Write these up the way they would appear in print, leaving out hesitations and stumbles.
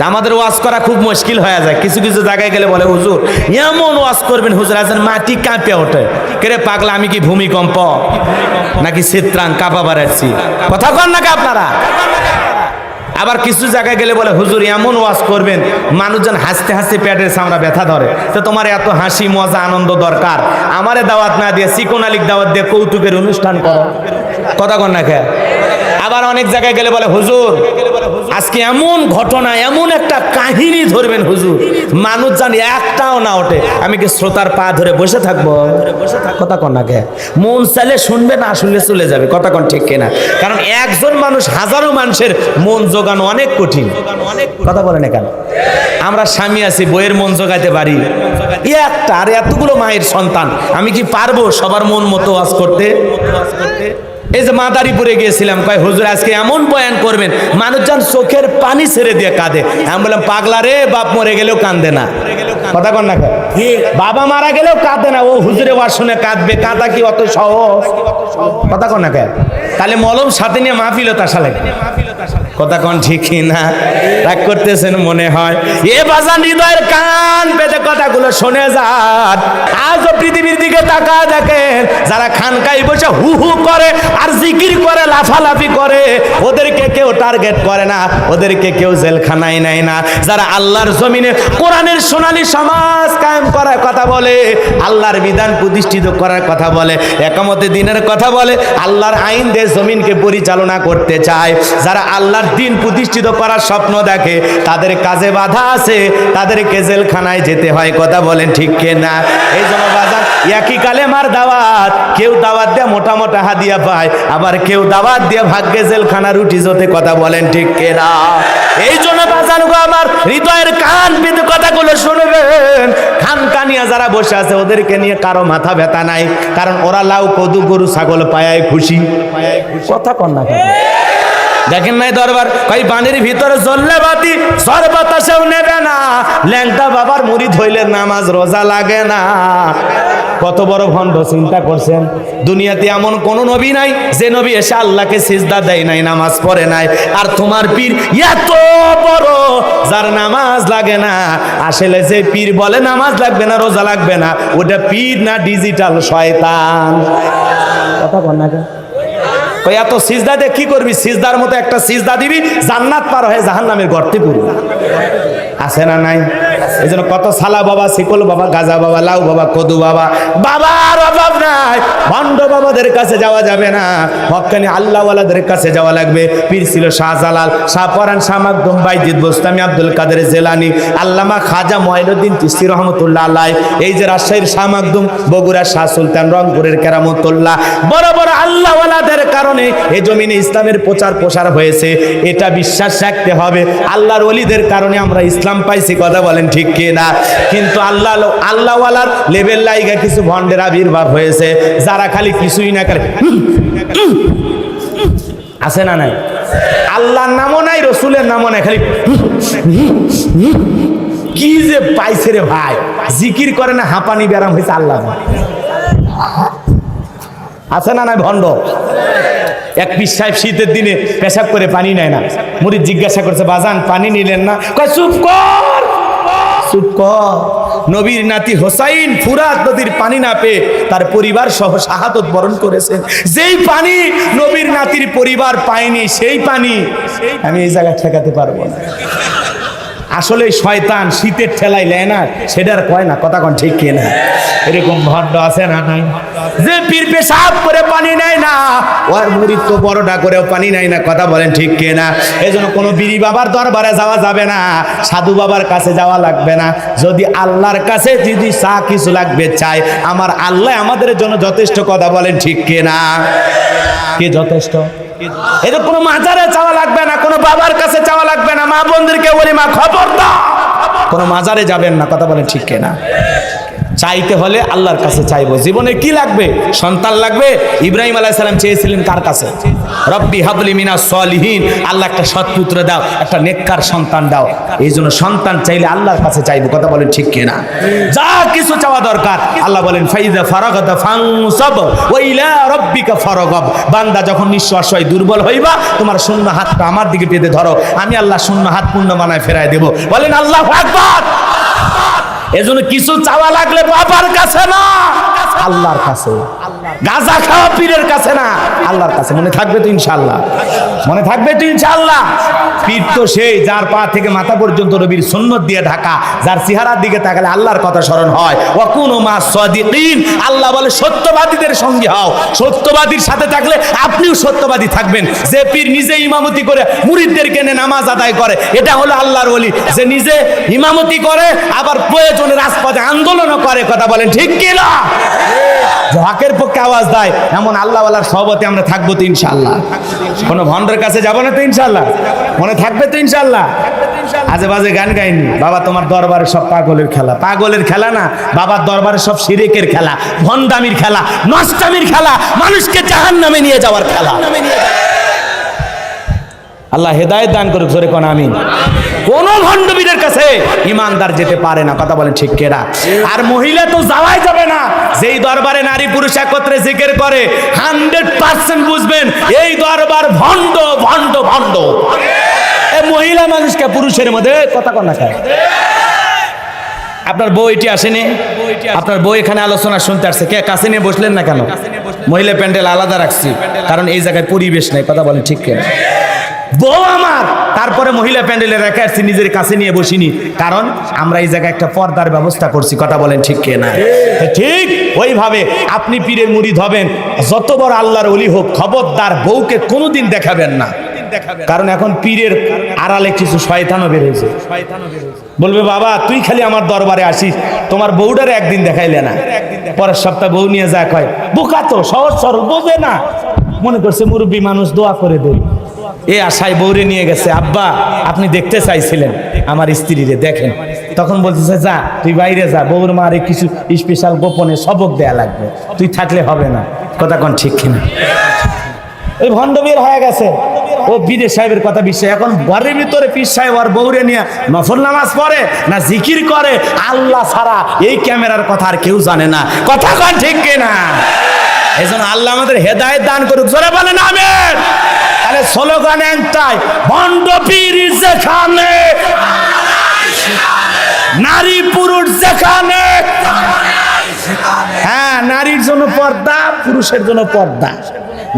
আমাদের ওয়াজ করা খুব মুশকিল হয়ে যায়। কিছু কিছু জায়গায় গেলে বলে হুজুর এমন ওয়াজ করবেন হুজুর আছেন মাটি কাঁপে ওঠে। কেরে পাগলা আমি কি ভূমিকম্প নাকি চিত্রাং কাঁপা বাড়াচ্ছি? কথা কন নাকি আপনারা? আবার কিছু জায়গায় গেলে বলে হুজুর এমন ওয়াজ করবেন মানুষজন হাসতে হাসতে পেটের চামড়া ব্যথা ধরে। তো তোমার এত হাসি মজা আনন্দ দরকার, আমারে দাওয়াত না দিয়ে চিকন আলীক দাওয়াত দিয়ে কৌতুকের অনুষ্ঠান করো। কথা কন না কে? আবার অনেক জায়গায় গেলে বলে হুজুর আজকে এমন ঘটনা এমন একটা কাহিনী ধরবেন হুজুর মানুষ জানি একটাও না ওঠে, আমি কি শ্রোতার পা ধরে বসে থাকবো? কথা কন না কে? মন চাইলে শুনবে, না শুনলে চলে যাবে। কথা কন ঠিক কিনা? কারণ একজন মানুষ হাজারো মানুষের মন জোগানো অনেক কঠিন। কথা বলেন কেন? আমরা স্বামী আছি, বইয়ের মন জোগাইতে পারি একটা, আর এতগুলো মায়ের সন্তান আমি কি পারবো সবার মন মতো ওয়াজ করতে? এই যে মাদারীপুরে গিয়েছিলাম, কয় হুজুর আজকে এমন বয়ান করবেন মানুষজন চোখের পানি ছেড়ে দিয়ে কাঁদে। আমি বললাম পাগলা রে, বাপ মরে গেলেও কাঁদে না। কথা কন না? বাবা মারা গেলেও কাঁদে না, ও হুজুরে ওয়াজ শুনে কাঁদবে? কাঁদা কি অত সহজ? কথা কন না? তাহলে মলম সাথে নিয়ে মাহফিল তাসা লাগে। কথা কন ঠিক না? রাগ করতেছেন মনে হয়। এ বাজান হৃদয়ের কান পেতে কথাগুলো শুনে যান। আজও পৃথিবীর দিকে তাকা দেখেন, যারা খানকায় বসে হু হু করে আর জিকির করে লাফালাফি করে ওদেরকে কেউ টার্গেট করে না, ওদেরকে কেউ জেলখানায় নেয় না। যারা আল্লাহর জমিনে কোরআনের সোনালী সমাজ কায়েম করার কথা বলে, আল্লাহর বিধান প্রতিষ্ঠিত করার কথা বলে, একামতে দিনের কথা বলে, আল্লাহর আইন দিয়ে জমিনকে পরিচালনা করতে চায়, যারা আল্লাহর দিন প্রতিষ্ঠিত করার স্বপ্ন দেখে, তাদের কাজে বাধা আছে, তাদেরকে জেলখানায় যেতে হয়। কথা বলেন ঠিক কিনা? এই জন্য বাজার একই কালেমার দাওয়াত, কেউ দাওয়াত দিয়ে মোটা মোটা হাদিয়া পায়, আবার কেউ দাওয়াত দিয়ে ভাগ্যে জেলখানা রুটি জোতে। কথা বলেন ঠিক কিনা? এই জন্য বাজান গো আমার হৃদয়ের কান পেতে কথাগুলো শুনবেন। খানকানিয়া যারা বসে আছে ওদেরকে নিয়ে কারো মাথা ব্যথা নাই, কারণ ওরা লাউ কদু গরু ছাগল পায়ায় খুশি। কথা কন না? দেখেন নাই দরবার কই বাণীর ভিতরে জ্বললে বাতি ঝড় বাতাসেও নেবে না, ল্যাংটা বাবার মুরিদ হইলে নামাজ রোজা লাগে না। কত বড় ভণ্ড চিন্তা করছেন? দুনিয়াতে এমন কোন নবী নাই যে নবী এসে আল্লাহকে সিজদা দেয় নাই, নামাজ পড়ে নাই। আর তোমার পীর এত বড় যার নামাজ লাগে না। আসলে যে পীর বলে নামাজ লাগবে না রোজা লাগবে না, ওটা পীর না ডিজিটাল শয়তান। কথা বল না? এত সিজদা দিয়ে কি করবি? সিজদার মতো একটা সিজদা দিবি, জান্নাত পার হয়ে জাহান্নামের গর্তে পড়বি। আছে না নাই? এই জন্য কত সালা বাবা, শিকল বাবা, গাজা বাবা, লাউ বাবা, কদু বাবা, বাবার অভাব নাই। ভণ্ড বাবাদের কাছে যাওয়া যাবে না, হক্কানি আল্লাহওয়ালাদের কাছে যাওয়া লাগবে। পীর ছিল শাহজালাল, শাহ পরান, শাহ মাকদুম, বাইজিদ বোস্তামি, আব্দুল কাদের জেলানি, আল্লামা খাজা মঈনুদ্দিন চিশতি রহমতুল্লাহ আলাইহি। এই যে রাজশাহীর শাহ মাকদুম, বগুড়ার শাহ সুলতান, রংপুরের কেরামতুল্লাহ, বড় বড় আল্লাহওয়ালাদের কারণে এই জমিনে ইসলামের প্রচার প্রসার হয়েছে। এটা বিশ্বাস রাখতে হবে, আল্লাহর ওলিদের কারণে আমরা ইসলাম পাইছি। কথা বলেন ঠিক কিনা? কিন্তু আল্লাহওয়ালার লেভেল লাইগা কিছু ভণ্ডের আবির্ভাব হয়েছে, যারা খালি কিছুই না করে। আছে না নাই? আল্লাহর নামও নাই, রসুলের নামও নাই, খালি কি যে পাইছে রে ভাই। জিকির করে না, হাঁপানি ব্যারাম হয়েছে আল্লাহ। আছে না নাই ভণ্ড? এক পীর সাহেব শীতের দিনে পেশাব করে পানি নেয় না। মুরিদ জিজ্ঞাসা করছে বাজান পানি নিলেন না? কয় চুপ কর, চুপ কর। নবীর নাতি হোসাইন ফুরাত নদীর পানি না পেয়ে তার পরিবার সহ শাহাদত বরণ করেছেন। যেই পানি নবীর নাতির পরিবার পায়নি, সেই পানি আমি এই জায়গায় ঠেকাতে পারবো না। আসলে শয়তান শীতের ঠেলায় নেয় না, সেটার কয় না। কথা কোন ঠিক কিনা? এরকম ভণ্ড আছে না নাই? যে পীর পেশাব করে পানি নেয় না, ওর মুরিদ তো বড়টা করেও পানি নেয় না। কথা বলেন ঠিক কিনা? এই জন্য কোনো বিড়ি বাবার দরবারে যাওয়া যাবে না, সাধু বাবার কাছে যাওয়া লাগবে না। যদি আল্লাহর কাছে যদি চা কিছু লাগবে চাই, আমার আল্লাহ আমাদের জন্য যথেষ্ট। কথা বলেন ঠিক কিনা? কে যথেষ্ট? এটা কোনো মাজারে চাওয়া লাগবে না, কোনো বাবার কাছে চাওয়া লাগবে না। মা বোনদেরকে বলি, মা খবরদার কোনো মাজারে যাবেন না। কথা বলেন ঠিক কিনা? চাইতে হলে আল্লাহর কাছে চাইবো। জীবনে কি লাগবে? সন্তান লাগবে। ইব্রাহিম আলাইহিস সালাম চেয়েছিলেন কার কাছে? রব্বি হাবলি মিনাস সলিহিন, আল্লাহ একটা সৎপুত্র দাও, একটা নেককার সন্তান দাও। এই জন্য সন্তান চাইলে আল্লাহর কাছে চাইবো। কথা বলেন ঠিক কিনা? যা কিছু চাওয়া দরকার আল্লাহ বলেন ফাইজা ফারাগাতা ফানসাব ওয়া ইলা রাব্বিকা ফারাগাব। বান্দা যখন নিঃশ্বাস হয় দুর্বল হইবা, তোমার শূন্য হাতটা আমার দিকে পেতে ধরো, আমি আল্লাহ শূন্য হাত পূর্ণ বানায় ফেরায় দেব। বলেন আল্লাহু আকবার। এজন্য কিছু চাওয়া লাগলে বাবার কাছে না, আল্লাহর কাছে। গাঁজা খাওয়া পীরের কাছে না, আল্লাহর কাছে। মনে থাকবে তো ইনশাআল্লাহ? মনে থাকবে তো ইনশাআল্লাহ? পীর তো সেই যার পা থেকে মাথা পর্যন্ত নবীর সুন্নত দিয়ে ঢাকা, যার চেহারার দিকে তাকালে আল্লাহর কথা স্মরণ হয়। ওয়া কুনু মা সাদিকিন, আল্লাহ বলে সত্যবাদীদের সঙ্গে হও। সত্যবাদীর সাথে থাকলে আপনিও সত্যবাদী থাকবেন। যে পীর নিজে ইমামতি করে মুরিদদেরকে নিয়ে নামাজ আদায় করে, এটা হলো আল্লাহর ওলি। যে নিজে ইমামতি করে আবার প্রয়োজনে রাজপথে আন্দোলনও করে। কথা বলেন ঠিক কি না? যে হকের পক্ষে আওয়াজ দেয়, এমন আল্লাহওয়ালার সহবতে আমরা থাকবো তো ইনশাআল্লাহ? কোনো ভণ্ডের কাছে যাবো না তো ইনশাআল্লাহ? মনে থাকবে তো ইনশাআল্লাহ? আজে বাজে গান গাইনি বাবা, তোমার দরবারে সব পাগলের খেলা। পাগলের খেলা না, বাবার দরবারে সব শিরিকের খেলা, ভণ্ডামির খেলা, নষ্টামির খেলা, মানুষকে জাহান্নামে নিয়ে যাওয়ার খেলা। আল্লাহ হেদায়েত দান করুক, জোরে কোন আমিন। কোন ভণ্ডবীরের কাছে ইমানদার যেতে পারে না। কথা বলেন ঠিক কেরা? আর মহিলা তো যাওয়াই যাবে না। যেই দরবারে নারী পুরুষ একত্রে জিকির করে 100% বুঝবেন এই দরবার ভণ্ড ভণ্ড ভণ্ড। এই মহিলা মানুষকে পুরুষের মধ্যে কথা কন না খায়। আপনার বউ এটি আসেনি? আপনার বউ এখানে আলোচনা শুনতে আসছে, কে কাছে নিয়ে বসলেন না কেন? মহিলা প্যান্ডেল আলাদা রাখছি, কারণ এই জায়গায় পরিবেশ নেই। কথা বলেন ঠিক কেনা? বউ আমার, তারপরে মহিলা প্যান্ডেলে রেখে আসছি, নিজের কাছে নিয়ে বসিনি, কারণ আমরা এই জায়গায় একটা পর্দার ব্যবস্থা করছি। কথা বলেন ঠিক কিনা? ঠিক ওইভাবে আপনি পীরের মুরিদ হবেন, যত বড় আল্লাহর ওলি হোক, খবরদার বউকে কোনোদিন দেখাবেন না। কারণ এখন পীরের আড়ালে কিছু শয়তানও বের হয়েছে। বলবে বাবা তুই খালি আমার দরবারে আসিস, তোমার বউটারে একদিন দেখাইলে না, পরের সপ্তাহ বউ নিয়ে যা কয়। বোকা তো, সহজ সরল, বোঝে না, মনে করছে মুরব্বী মানুষ, দোয়া করে দেয়। এ আশায় বউরে নিয়ে গেছে, আব্বা আপনি দেখতে চাইছিলেন আমার স্ত্রীরে, দেখেন। তখন বলতেছে যা তুই বাইরে যা, বউর মারে কিছু স্পেশাল গোপনে সবক দেয়া লাগবে, তুই থাকলে হবে না। কথা কোন ঠিক কিনা? ওই ভণ্ডবীর হয়ে গেছে, ও পীর সাহেবের কথা বিশ্বাস। এখন ঘরের ভিতরে পীর সাহেব আর বউরে নিয়ে নফল নামাজ পড়ে না জিকির করে, আল্লাহ ছাড়া এই ক্যামেরার কথা আর কেউ জানে না। কথা কোন ঠিক কিনা? এই জন্য আল্লাহ আমাদের হেদায়েত দান করুক, জোরে বলেন আমিন। তাহলে স্লোগান একটাই, ভণ্ড পীর যেখানে, নারী পুরুষ যেখানে। হ্যাঁ, নারীর জন্য পর্দা, পুরুষের জন্য পর্দা।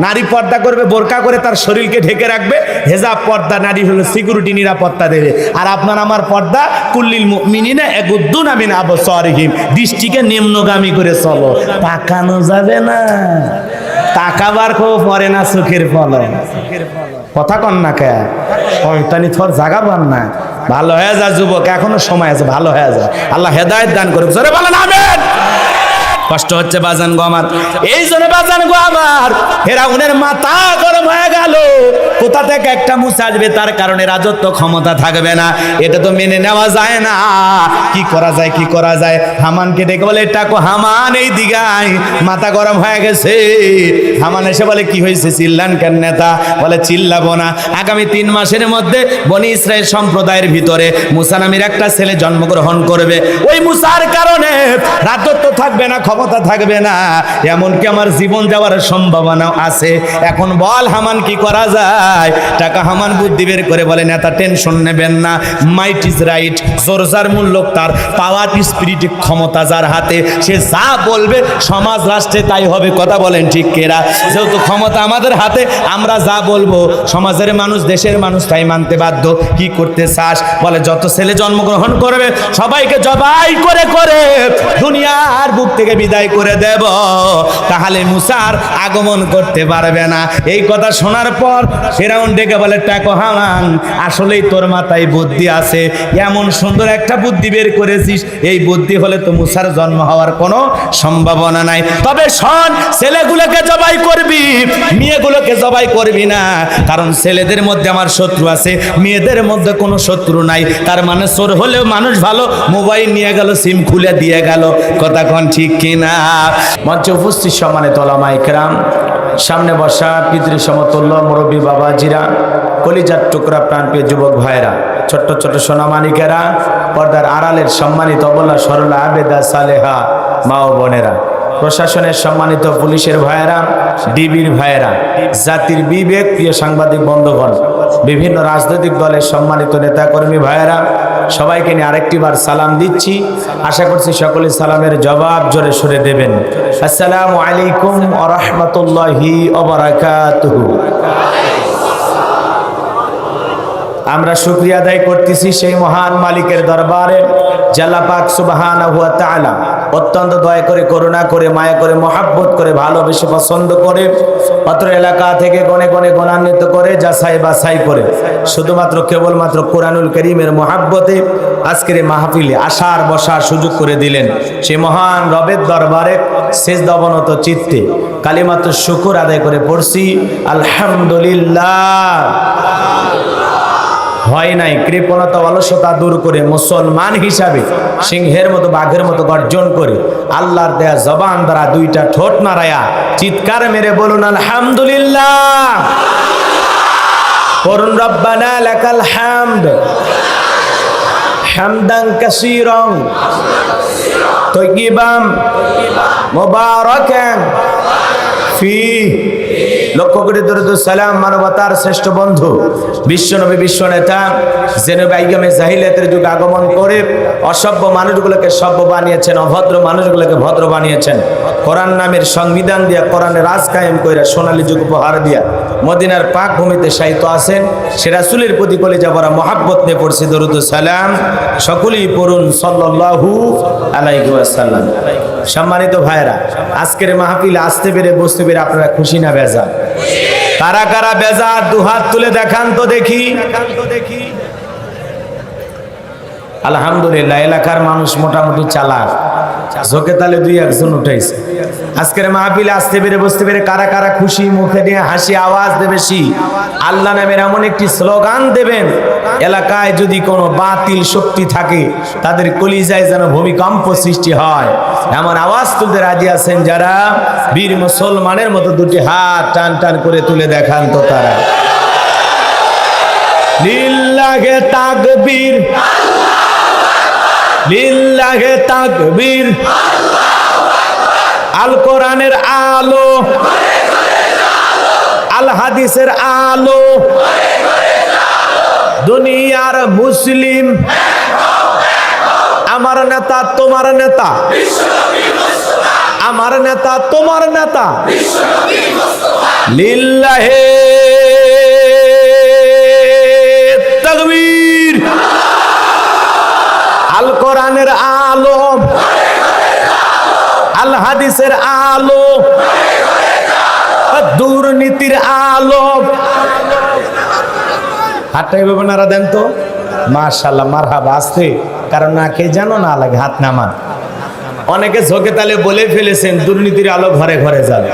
নারী পর্দা করবে, বোরকা করে তার শরীরকে ঢেকে রাখবে, হেজাব পর্দা, নারী হলো সিকিউরিটি, নিরাপত্তা দেবে। আর আপনার আমার পর্দা কুল্লিল মুমিনিনা ইয়াগুদ্দুনা মিন আবসারিহিম, দৃষ্টিকে নিম্নগামী করে চলো, তাকানো যাবে না। তাকাবার কেউ পরে না চোখের ফলে। কথা কন না কে? শয়তানি থর জাগা পান না। ভালো হয়ে যা যুবক, এখনো সময় আছে, ভালো হয়ে যা। আল্লাহ হেদায়েত দান করুক, জোরে বলেন আমিন। কষ্ট হচ্ছে বাজান গো আমার, এই জন্য বাজান গো আমার ফেরাউনের মাথা গরম হয়ে গেল। কোথা থেকে একটা মুসা আসবে, তার কারণে রাজত্ব ক্ষমতা থাকবে না, এটা তো মেনে নেওয়া যায় না। কি করা যায়, কি করা যায়? হামানকে ডেকে বলে টাকো, হামান এই দিগায়, মাথা গরম হয়ে গেছে। হামান এসে বলে কি হয়েছে, চিল্লান কেন নেতা? বলে চিল্লাবো না, আগামী 3 মাসের মধ্যে বনি ইসরায়েল সম্প্রদায়ের ভিতরে মুসা নামের একটা ছেলে জন্মগ্রহণ করবে। ওই মুসার কারণে রাজত্ব থাকবে না, ক্ষমতা থাকবে না, এমনকি আমার জীবন যাওয়ার সম্ভাবনা আছে। এখন বল হামান কি করা যায়? টাকা হামান বুদ্ধি বের করে বলে নেতা টেনশন নেবেন না, মাইট ইজ রাইট, জোরজার মূল্য তার, পাওয়ার স্পিরিট, ক্ষমতা যার হাতে, সে যা বলবে সমাজ রাষ্ট্রে তাই হবে। কথা বলেন ঠিক কেরা? যেহেতু ক্ষমতা আমাদের হাতে, আমরা যা বলবো সমাজের মানুষ, দেশের মানুষ তাই মানতে বাধ্য। কি করতে চাস? বলে যত ছেলে জন্মগ্রহণ করবে সবাইকে জবাই করে করে দুনিয়ার বুক থেকে বিদায় করে দেব, তাহলে মুসার আগমন করতে পারবে না। এই কথা শোনার পর ফিরআউন ডেকে বলে, টাকো হামান, আসলেই তোর মাথায় বুদ্ধি আছে, এমন সুন্দর একটা বুদ্ধি বের করেছিস, এই বুদ্ধি হলে তো মুসার জন্ম হওয়ার কোনো সম্ভাবনা নাই। তবে শোন, ছেলেগুলোকে জবাই করবি, মেয়েগুলোকে জবাই করবি না, কারণ ছেলেদের মধ্যে আমার শত্রু আছে, মেয়েদের মধ্যে কোনো শত্রু নাই। তার মানে চোর হলেও মানুষ ভালো, মোবাইল নিয়ে গেল, সিম খুলে দিয়ে গেল। কথা কোন ঠিক কিনা? মঞ্চে উপস্থিত সম্মানিত ওলামায়ে কেরাম, সামনে বসা পিতৃ সমতুল্য মুরব্বী বাবাজিরা, কলিজার টুকরা প্রাণপ্রিয় যুবক ভাইরা, ছোট্ট ছোট্ট সোনামানিকেরা, পর্দার আড়ালের সম্মানিত অবলা সরলা আবেদা সালেহা মা ও বোনেরা, প্রশাসনের সম্মানিত পুলিশের ভাইয়েরা, ডিবির ভাইয়েরা, জাতির বিবেক প্রিয় সাংবাদিক বন্ধুগণ, বিভিন্ন রাজনৈতিক দলের সম্মানিত নেতাকর্মী ভাইয়েরা, সবাইকে নিয়ে আরেকটি বার সালাম দিচ্ছি। আশা করছি সকলে সালামের জবাব জোরে সরে দেবেন। আসসালামু আলাইকুম ওয়া রাহমাতুল্লাহি ওয়া বারাকাতুহু। আমরা শুকরিয়া আদায় করতেছি সেই মহান মালিকের দরবারে, যে আল্লাহ পাক সুবহানাহু ওয়া তাআলা অত্যন্ত দয়া করে, করুণা করে, মায়া করে, মহাব্বত করে, ভালোবেসে, পছন্দ করে, অত্র এলাকা থেকে গণে গণে গুণান্বিত করে, যাচাই বাছাই করে, শুধুমাত্র কেবলমাত্র কোরআনুল কারীমের মহাব্বতে আজকের এই মাহফিলে আসার বসার সুযোগ করে দিলেন। সেই মহান রবের দরবারে সিজদা অবনত চিত্তে কালিমাত শুকর আদায় করে পড়ছি আলহামদুলিল্লাহ। হয় নাই কৃপণতা অলসতা দূর করে মুসলমান হিসাবে সিংহের মতো বাঘের মতো গর্জন করে আল্লাহর দেয়া জবান দ্বারা দুইটা ঠোঁট নাড়ায়া চিৎকার মেরে বলুন আলহামদুলিল্লাহ। পড়ুন রব্বানা লাকাল হামদ হামদান কাসীরান তাইয়িবান মুবারাকান ফি। লক্ষ্য করে দরুদ সালাম মানবতার শ্রেষ্ঠ বন্ধু বিশ্বনবী, বিশ্ব নেতা, জেনবে আইয়ামে জাহিলিয়াতের যুগ আগমন করে অসভ্য মানুষগুলোকে সভ্য বানিয়েছেন, অভদ্র মানুষগুলোকে ভদ্র বানিয়েছেন। কোরআন নামের সংবিধান দিয়া, কোরআনের রাজ কায়েম কইরা, সোনালী যুগ উপহার দিয়া মদিনার পাক ভূমিতে শায়িত আছেন। সে রাসূলের প্রতি কলিজা ভরা মহাব্বত নিয়ে পড়ছি দরুদ সালাম। সকলেই পড়ুন সাল্লাল্লাহু আলাইহি ওয়াসাল্লাম। সম্মানিত ভাইরা, আজকের মাহফিলে আসতে পেরে, বসতে পেরে আপনারা খুশি না বেজার? কারা কারা বেজার দুহাত তুলে দেখান তো দেখি। আলহামদুলিল্লাহ, এলাকার মানুষ মোটামুটি চালাক, ঝোঁকে তালে দুই একজন উঠাইছে। আজকের মাহফিলে আসতে পেরে, বসতে পেরে কারা কারা খুশি? মুখে দিয়ে হাসি আওয়াজ দেবে, আল্লাহ নামের এমন একটি স্লোগান দেবেন, এলাকায় যদি কোনো বাতিল শক্তি থাকে তাদের কলিজায় যেন ভূমিকম্প সৃষ্টি হয়, এমন আওয়াজ তুলতে রাজি আছেন যারা? বীর মুসলমানের মতো দুটি হাত টান টান করে তুলে দেখান তো তারা। লিল্লাহে তাকবীর, লিল্লাহে তাকবীর। আল কোরআনের আলো, আল হাদিসের আলো, দুনিয়ার মুসলিম। আমার নেতা তোমার নেতা, আমার নেতা তোমার নেতা। লিল্লাহে তাকবীর। আল কোরআনের আলো, আল হাদিসের আলো, দুর্নীতির আলো। হাতটা এভাবে নাড়া দেন তো। মাশাআল্লাহ, মারহাবা। আসতে কারণ না কে জানো না লাগে, হাত নামান। অনেকে ঝোঁকে তালে বলে ফেলেছেন দুর্নীতির আলো ঘরে ঘরে যাবে।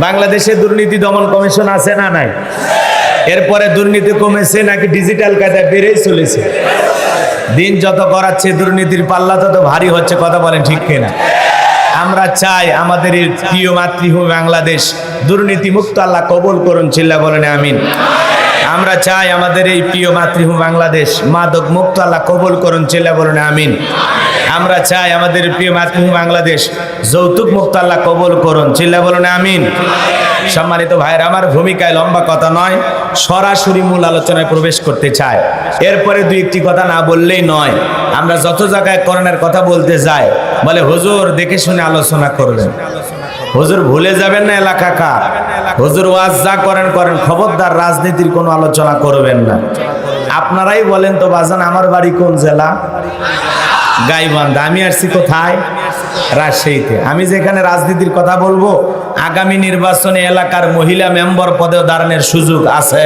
বাংলাদেশে দুর্নীতি দমন কমিশন আছে না নাই? এরপরে দুর্নীতি কমেছে নাকি ডিজিটাল কায়দায় বেড়েই চলেছে? দিন যত গড়াচ্ছে দুর্নীতির পাল্লা তত ভারী হচ্ছে। কথা বলেন ঠিক কিনা? আমরা চাই আমাদের এই প্রিয় মাতৃভূমি বাংলাদেশ দুর্নীতি মুক্ত আল্লাহ কবুল করুন, চিল্লা বলেন আমিন। আমরা চাই আমাদের এই প্রিয় মাতৃভূমি বাংলাদেশ মাদক মুক্ত আল্লাহ কবুল করুন, চিল্লা বলেন আমিন। আমরা চাই আমাদের প্রিয় মাতৃভূমি বাংলাদেশ যৌতুক মুক্ত আল্লাহ কবুল করুন, চিল্লা বলেন আমিন। সম্মানিত ভাইরা, আমার ভূমিকায় লম্বা কথা নয়, সরাসরি মূল আলোচনায় প্রবেশ করতে চাই। এরপরে দুই একটি কথা না বললেই নয়। আমরা যত জায়গায় কোরআনের কথা বলতে যাই বলে হুজুর দেখে শুনে আলোচনা করবেন। হুজুর ভুলে যাবেন না এলাকা কার। হুজুর ওয়াজ যা করেন করেন, খবরদার রাজনীতির কোনো আলোচনা করবেন না। আপনারাই বলেন তো বাজান, আমার বাড়ি কোন জেলা? গাইবান্ধা। আমি আসছি কোথায়? রাজশাহীতে। আমি যেখানে রাজনীতির কথা বলবো, আগামী নির্বাচনে এলাকার মহিলা মেম্বার পদেও দাঁড়ানোর সুযোগ আছে।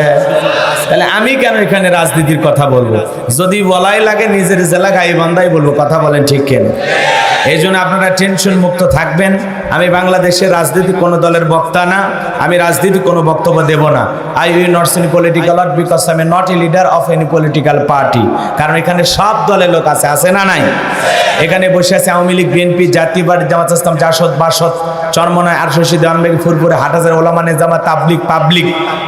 তাহলে আমি কেন এখানে রাজনীতির কথা বলবো? যদি বলাই লাগে নিজের জেলা গাইবান্ধাই বলবো। কথা বলেন ঠিক কেন? এই জন্য আপনারা টেনশন মুক্ত থাকবেন। আমি বাংলাদেশের রাজনীতি কোনো দলের বক্তা না, আমি রাজনীতি কোনো বক্তব্য দেব না। I will not in political art because I am not a leader of any political party. কারণ এখানে সব দলের লোক আছে, আছে না নাই? এখানে বসে আছে আওয়ামী লীগ, বিএনপি, জাতীয় পার্টি, জামাত ইসলাম, জাসদ, বাসদ, চরমনায়, আরশি, দেওয়ানবাগি, ফুরপুরে, হাটহাজার, ওলামা নেজামা, তাবলিগ, পাবলিক,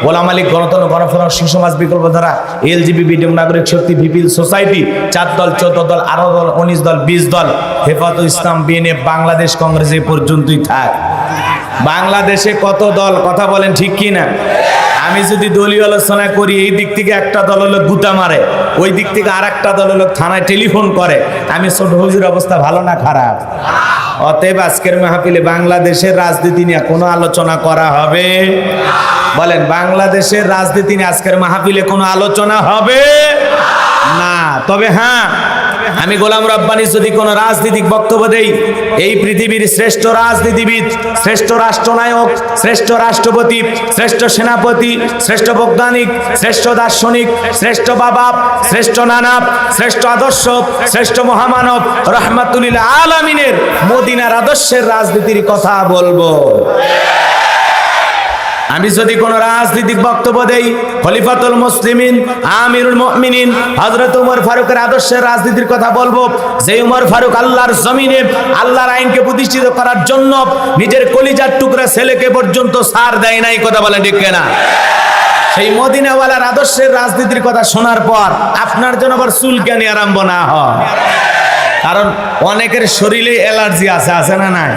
ওলামা লীগ, গণতন্ত্র, গণফোরাম, সুসমাজ, বিকল্পধারা, এলজিবিটি, নাগরিক শক্তি, পিপিল সোসাইটি, 4 দল, 14 দল, 18 দল, 19 দল, 20 দল, হেফাজত ইসলাম, বিএনএফ, বাংলাদেশ কংগ্রেস, এই পর্যন্তই থাক। বাংলাদেশে কত দল? কথা বলেন ঠিক কি না? আমি যদি দলীয় আলোচনা করি, এই দিক থেকে একটা দল লোক গুতা মারে, ওই দিক থেকে আর একটা দল লোক থানায় টেলিফোন করে, আমি ছোট হুজুর অবস্থা ভালো না খারাপ? অতএব আজকের মাহফিলে বাংলাদেশের রাজনীতি নিয়ে কোনো আলোচনা করা হবে? বলেন, বাংলাদেশের রাজনীতি নিয়ে আজকের মাহফিলে কোনো আলোচনা হবে না। তবে হ্যাঁ, আমি গোলাম রব্বানী যদি কোনো রাজনৈতিক বক্তব্য দেই, এই পৃথিবীর শ্রেষ্ঠ রাজনীতিবিদ, শ্রেষ্ঠ রাষ্ট্রনায়ক, শ্রেষ্ঠ রাষ্ট্রপতি, শ্রেষ্ঠ সেনাপতি, শ্রেষ্ঠ বৈজ্ঞানিক, শ্রেষ্ঠ দার্শনিক, শ্রেষ্ঠ বাবা, শ্রেষ্ঠ নানাব, শ্রেষ্ঠ আদর্শ, শ্রেষ্ঠ মহামানব রহমাতুল আলামিনের মদিনার আদর্শের রাজনীতির কথা বলবো। আমি যদি কোন রাজনৈতিক বক্তব্য দেই, খলিফাতুল মুসলিমিন, আমিরুল মুমিনিন হযরত ওমর ফারুকের আদর্শের রাজনীতির কথা বলবো। যে ওমর ফারুক আল্লাহর জমিনে আল্লাহর আইনকে প্রতিষ্ঠিত করার জন্য নিজের কলিজার টুকরা ছেলেকে পর্যন্ত ছাড় দেয় নাই। কথা বলেন ঠিক কিনা? সেই মদিনাওয়ালার আদর্শের রাজনীতির কথা শোনার পর আপনার জন্য আবার চুলকানি আরম্ভ না হয়। কারণ অনেকের শরীরে অ্যালার্জি আছে, আছে না নাই?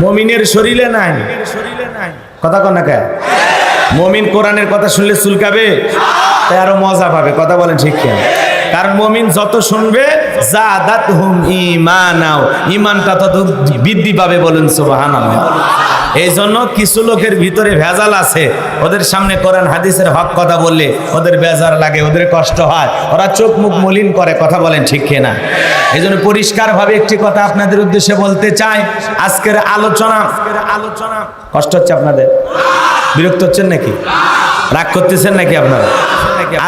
মুমিনের শরীরে নাই। কথা কন না কে? মুমিন কোরআনের কথা শুনলে চুলকাবে, তাই আরো মজা পাবে। কথা বলেন ঠিক কি? কারণ মুমিন যত শুনবে জাদাতহুম ঈমানাও, ঈমানটা তত বৃদ্ধি পাবে। বলেন সুবহানাল্লাহ। এই জন্য কিছু লোকের ভিতরে ভেজাল আছে, ওদের সামনে কোরআন হাদিসের হক কথা বললে ওদের বেজার লাগে, ওদের কষ্ট হয়, ওরা চোখ মুখ মলিন করে। কথা বলেন ঠিক কিনা? এই জন্য পরিষ্কারভাবে একটি কথা আপনাদের উদ্দেশ্যে বলতে চাই। আজকের আলোচনা কষ্ট হচ্ছে আপনাদের? বিরক্ত হচ্ছেন নাকি? রাগ করতেছেন নাকি আপনারা?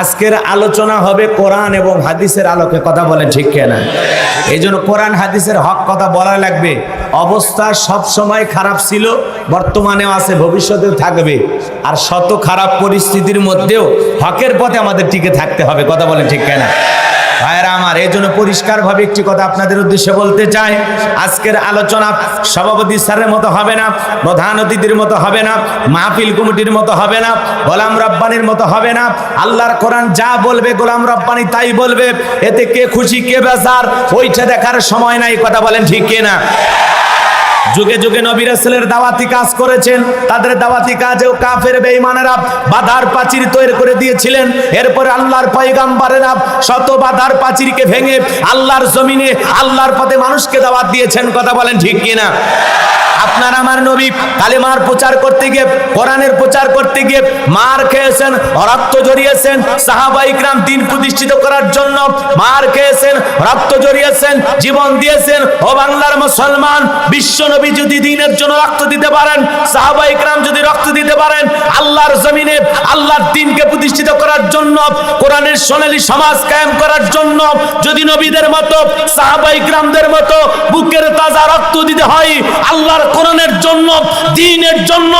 আজকের আলোচনা হবে কোরআন এবং হাদিসের আলোকে। কথা বলেন ঠিক কিনা? এই জন্য কোরআন হাদিসের হক কথা বলা লাগবে। অবস্থা সব সময় খারাপ ছিল, বর্তমানেও আছে, ভবিষ্যতেও থাকবে। আর শত খারাপ পরিস্থিতির মধ্যেও হকের পথে আমাদের টিকে থাকতে হবে। কথা বলেন ঠিক কিনা? ভাইরা আমার, এই জন্য পরিষ্কারভাবে একটি কথা আপনাদের উদ্দেশ্যে বলতে চাই। আজকের আলোচনা সভাপতি স্যারের মতো হবে না, প্রধান অতিথির মতো হবে না, মাহফিল কমিটির মতো হবে না, গোলাম রব্বানির মতো হবে না। আল্লাহর কোরআন যা বলবে গোলাম রব্বানি তাই বলবে। এতে কে খুশি কে বেজার ওইটা দেখার সময় নাই। কথা বলেন ঠিক কিনা? যুগে যুগে নবী রাসূলের দাওয়াতি কাজ করেছেন, তাদের দাওয়াতি কাজেও কাফের বেঈমানেরা বাধার প্রাচীর তৈরি করে দিয়েছিলেন। এরপরে আল্লাহর পয়গাম্বরেরা শত বাধার প্রাচীরকে ভেঙে আল্লাহর জমিনে আল্লাহর পথে মানুষকে দাওয়াত দিয়েছেন। কথা বলেন ঠিক কিনা? আপনার আমার নবী কালেমার প্রচার করতে গিয়ে, কোরআনের প্রচার করতে গিয়ে মার খেয়েছেন, রক্ত ঝরিয়েছেন। সাহাবায়ে ইকরাম দিন প্রতিষ্ঠিত করার জন্য মার খেয়েছেন, রক্ত ঝরিয়েছেন, জীবন দিয়েছেন। ও বাংলার মুসলমান, বিশ্ব নবী যদি দিনের জন্য রক্ত দিতে পারেন, সাহাবায়ে ইকরাম যদি রক্ত দিতে পারেন, আল্লাহর জমিনে আল্লাহর দ্বীনকে প্রতিষ্ঠিত করার জন্য, কোরআনের সোনালী সমাজ কায়েম করার জন্য যদি নবীদের মতো সাহাবায়ে ইকরামদের মতো বুকের তাজা রক্ত দিতে হয়, আল্লাহর কোরআনের জন্য, দ্বীনের জন্য,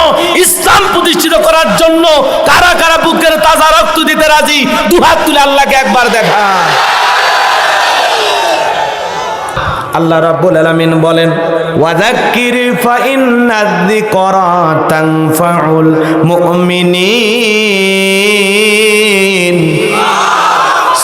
ইসলাম প্রতিষ্ঠিত করার জন্য কারা কারা বুকের তাজা রক্ত দিতে রাজি? দুহাত তুলে আল্লাহকে একবার দেখা। আল্লাহ রাব্বুল আলামিন বলেন, ওয়াযাক্কির ফাইন্নায যিকরা তানফাউল মুমিনিন।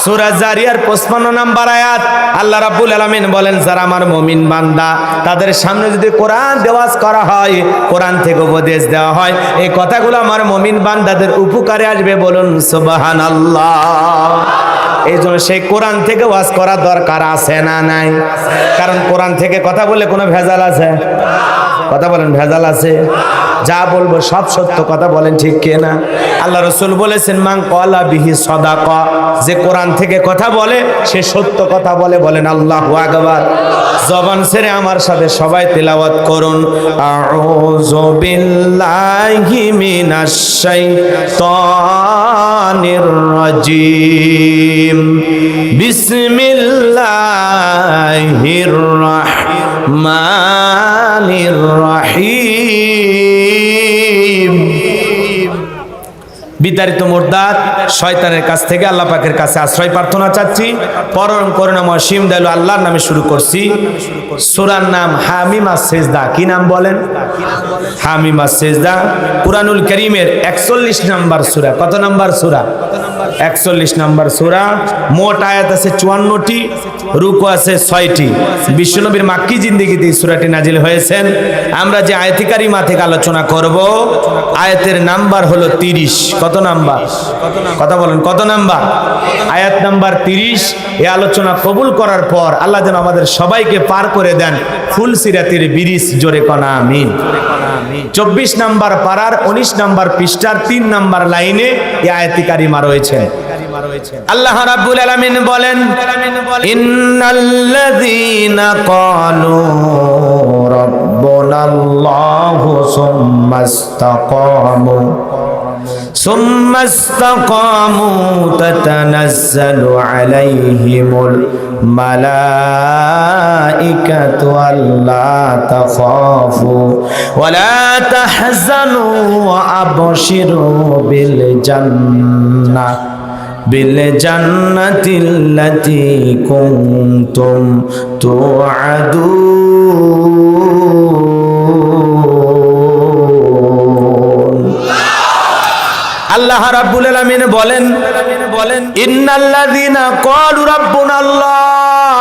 সূরা জারিয়ার 55 নম্বর আয়াত। আল্লাহ রাব্বুল আলামিন বলেন, যারা আমার মুমিন বান্দা তাদের সামনে যদি কোরআন দেওয়াজ করা হয়, কোরআন থেকে উপদেশ দেওয়া হয়, এই কথাগুলো আমার মুমিন বান্দাদের উপকারে আসবে। বলুন সুবহানাল্লাহ। এই জন্য সেই কোরআন থেকে ওয়াজ করার দরকার আছে না নাই? কারণ কোরআন থেকে কথা বলে কোনো ভেজাল আছে? কথা বলেন, ভেজাল আছে? যা বলবো সব সত্য কথা বলেন, ঠিক কিনা? আল্লাহ রাসূল বলেছেন, মান ক্বালা বিহি সাদাকা, যে কোরআন থেকে কথা বলে সে সত্য কথা বলে। বলেন আল্লাহু আকবার। জবান ছেড়ে আমার সাথে সবাই তেলাওয়াত করুন, আউযু বিল্লাহি মিনাশ শাইতানির রাজিম, বিসমিল্লাহির রাহমানির রাহিম। বিতাড়িত মুরদাদ শয়তানের কাছ থেকে আল্লাহ পাকের কাছে আশ্রয় প্রার্থনা চাচ্ছি। পরম করুণাময় অসীম দয়ালু আল্লাহর নামে শুরু করছি। সূরার নাম হামিম আস-সিজদা। কি নাম বলেন? হামিম আস-সিজদা। কুরআনুল কারীমের 41 নম্বর সূরা। কত নম্বর সূরা? 41 নম্বর সূরা। মোট আয়াত আছে 54টি, রুকু আছে 6টি। বিশ্বনবীর মাক্কি জিন্দেগিতে এই সূরাটি নাজিল হয়েছেন। আমরা যে আয়াতে কারিমা থেকে আলোচনা করব, আয়াতের নাম্বার হলো 30। কত নাম্বার? কথা বলেন, কত নাম্বার? আয়াত নাম্বার 30। এই আলোচনা কবুল করার পর আল্লাহ যেন আমাদের সবাইকে পার করে দেন ফুল সিরাতের ব্রিজ। জোরে কনা আমিন। 24 নাম্বার পারার 19 নাম্বার পৃষ্ঠার 3 নাম্বার লাইনে এই আয়াতে কারিমা রয়েছে। আল্লাহ রাব্বুল আলামিন বলেন, ইন্নাল্লাযীনা ক্বালু রাব্বুনাল্লাহু ثم استقاموا تتنزل عليهم الملائكة ألا تخافوا ولا تحزنوا وأبشروا بالجنة التي كنتم توعدون। আল্লাহ রাব্বুল আলামিন বলেন, ইন্নাল্লাযীনা ক্বালু রাব্বুনাল্লাহ,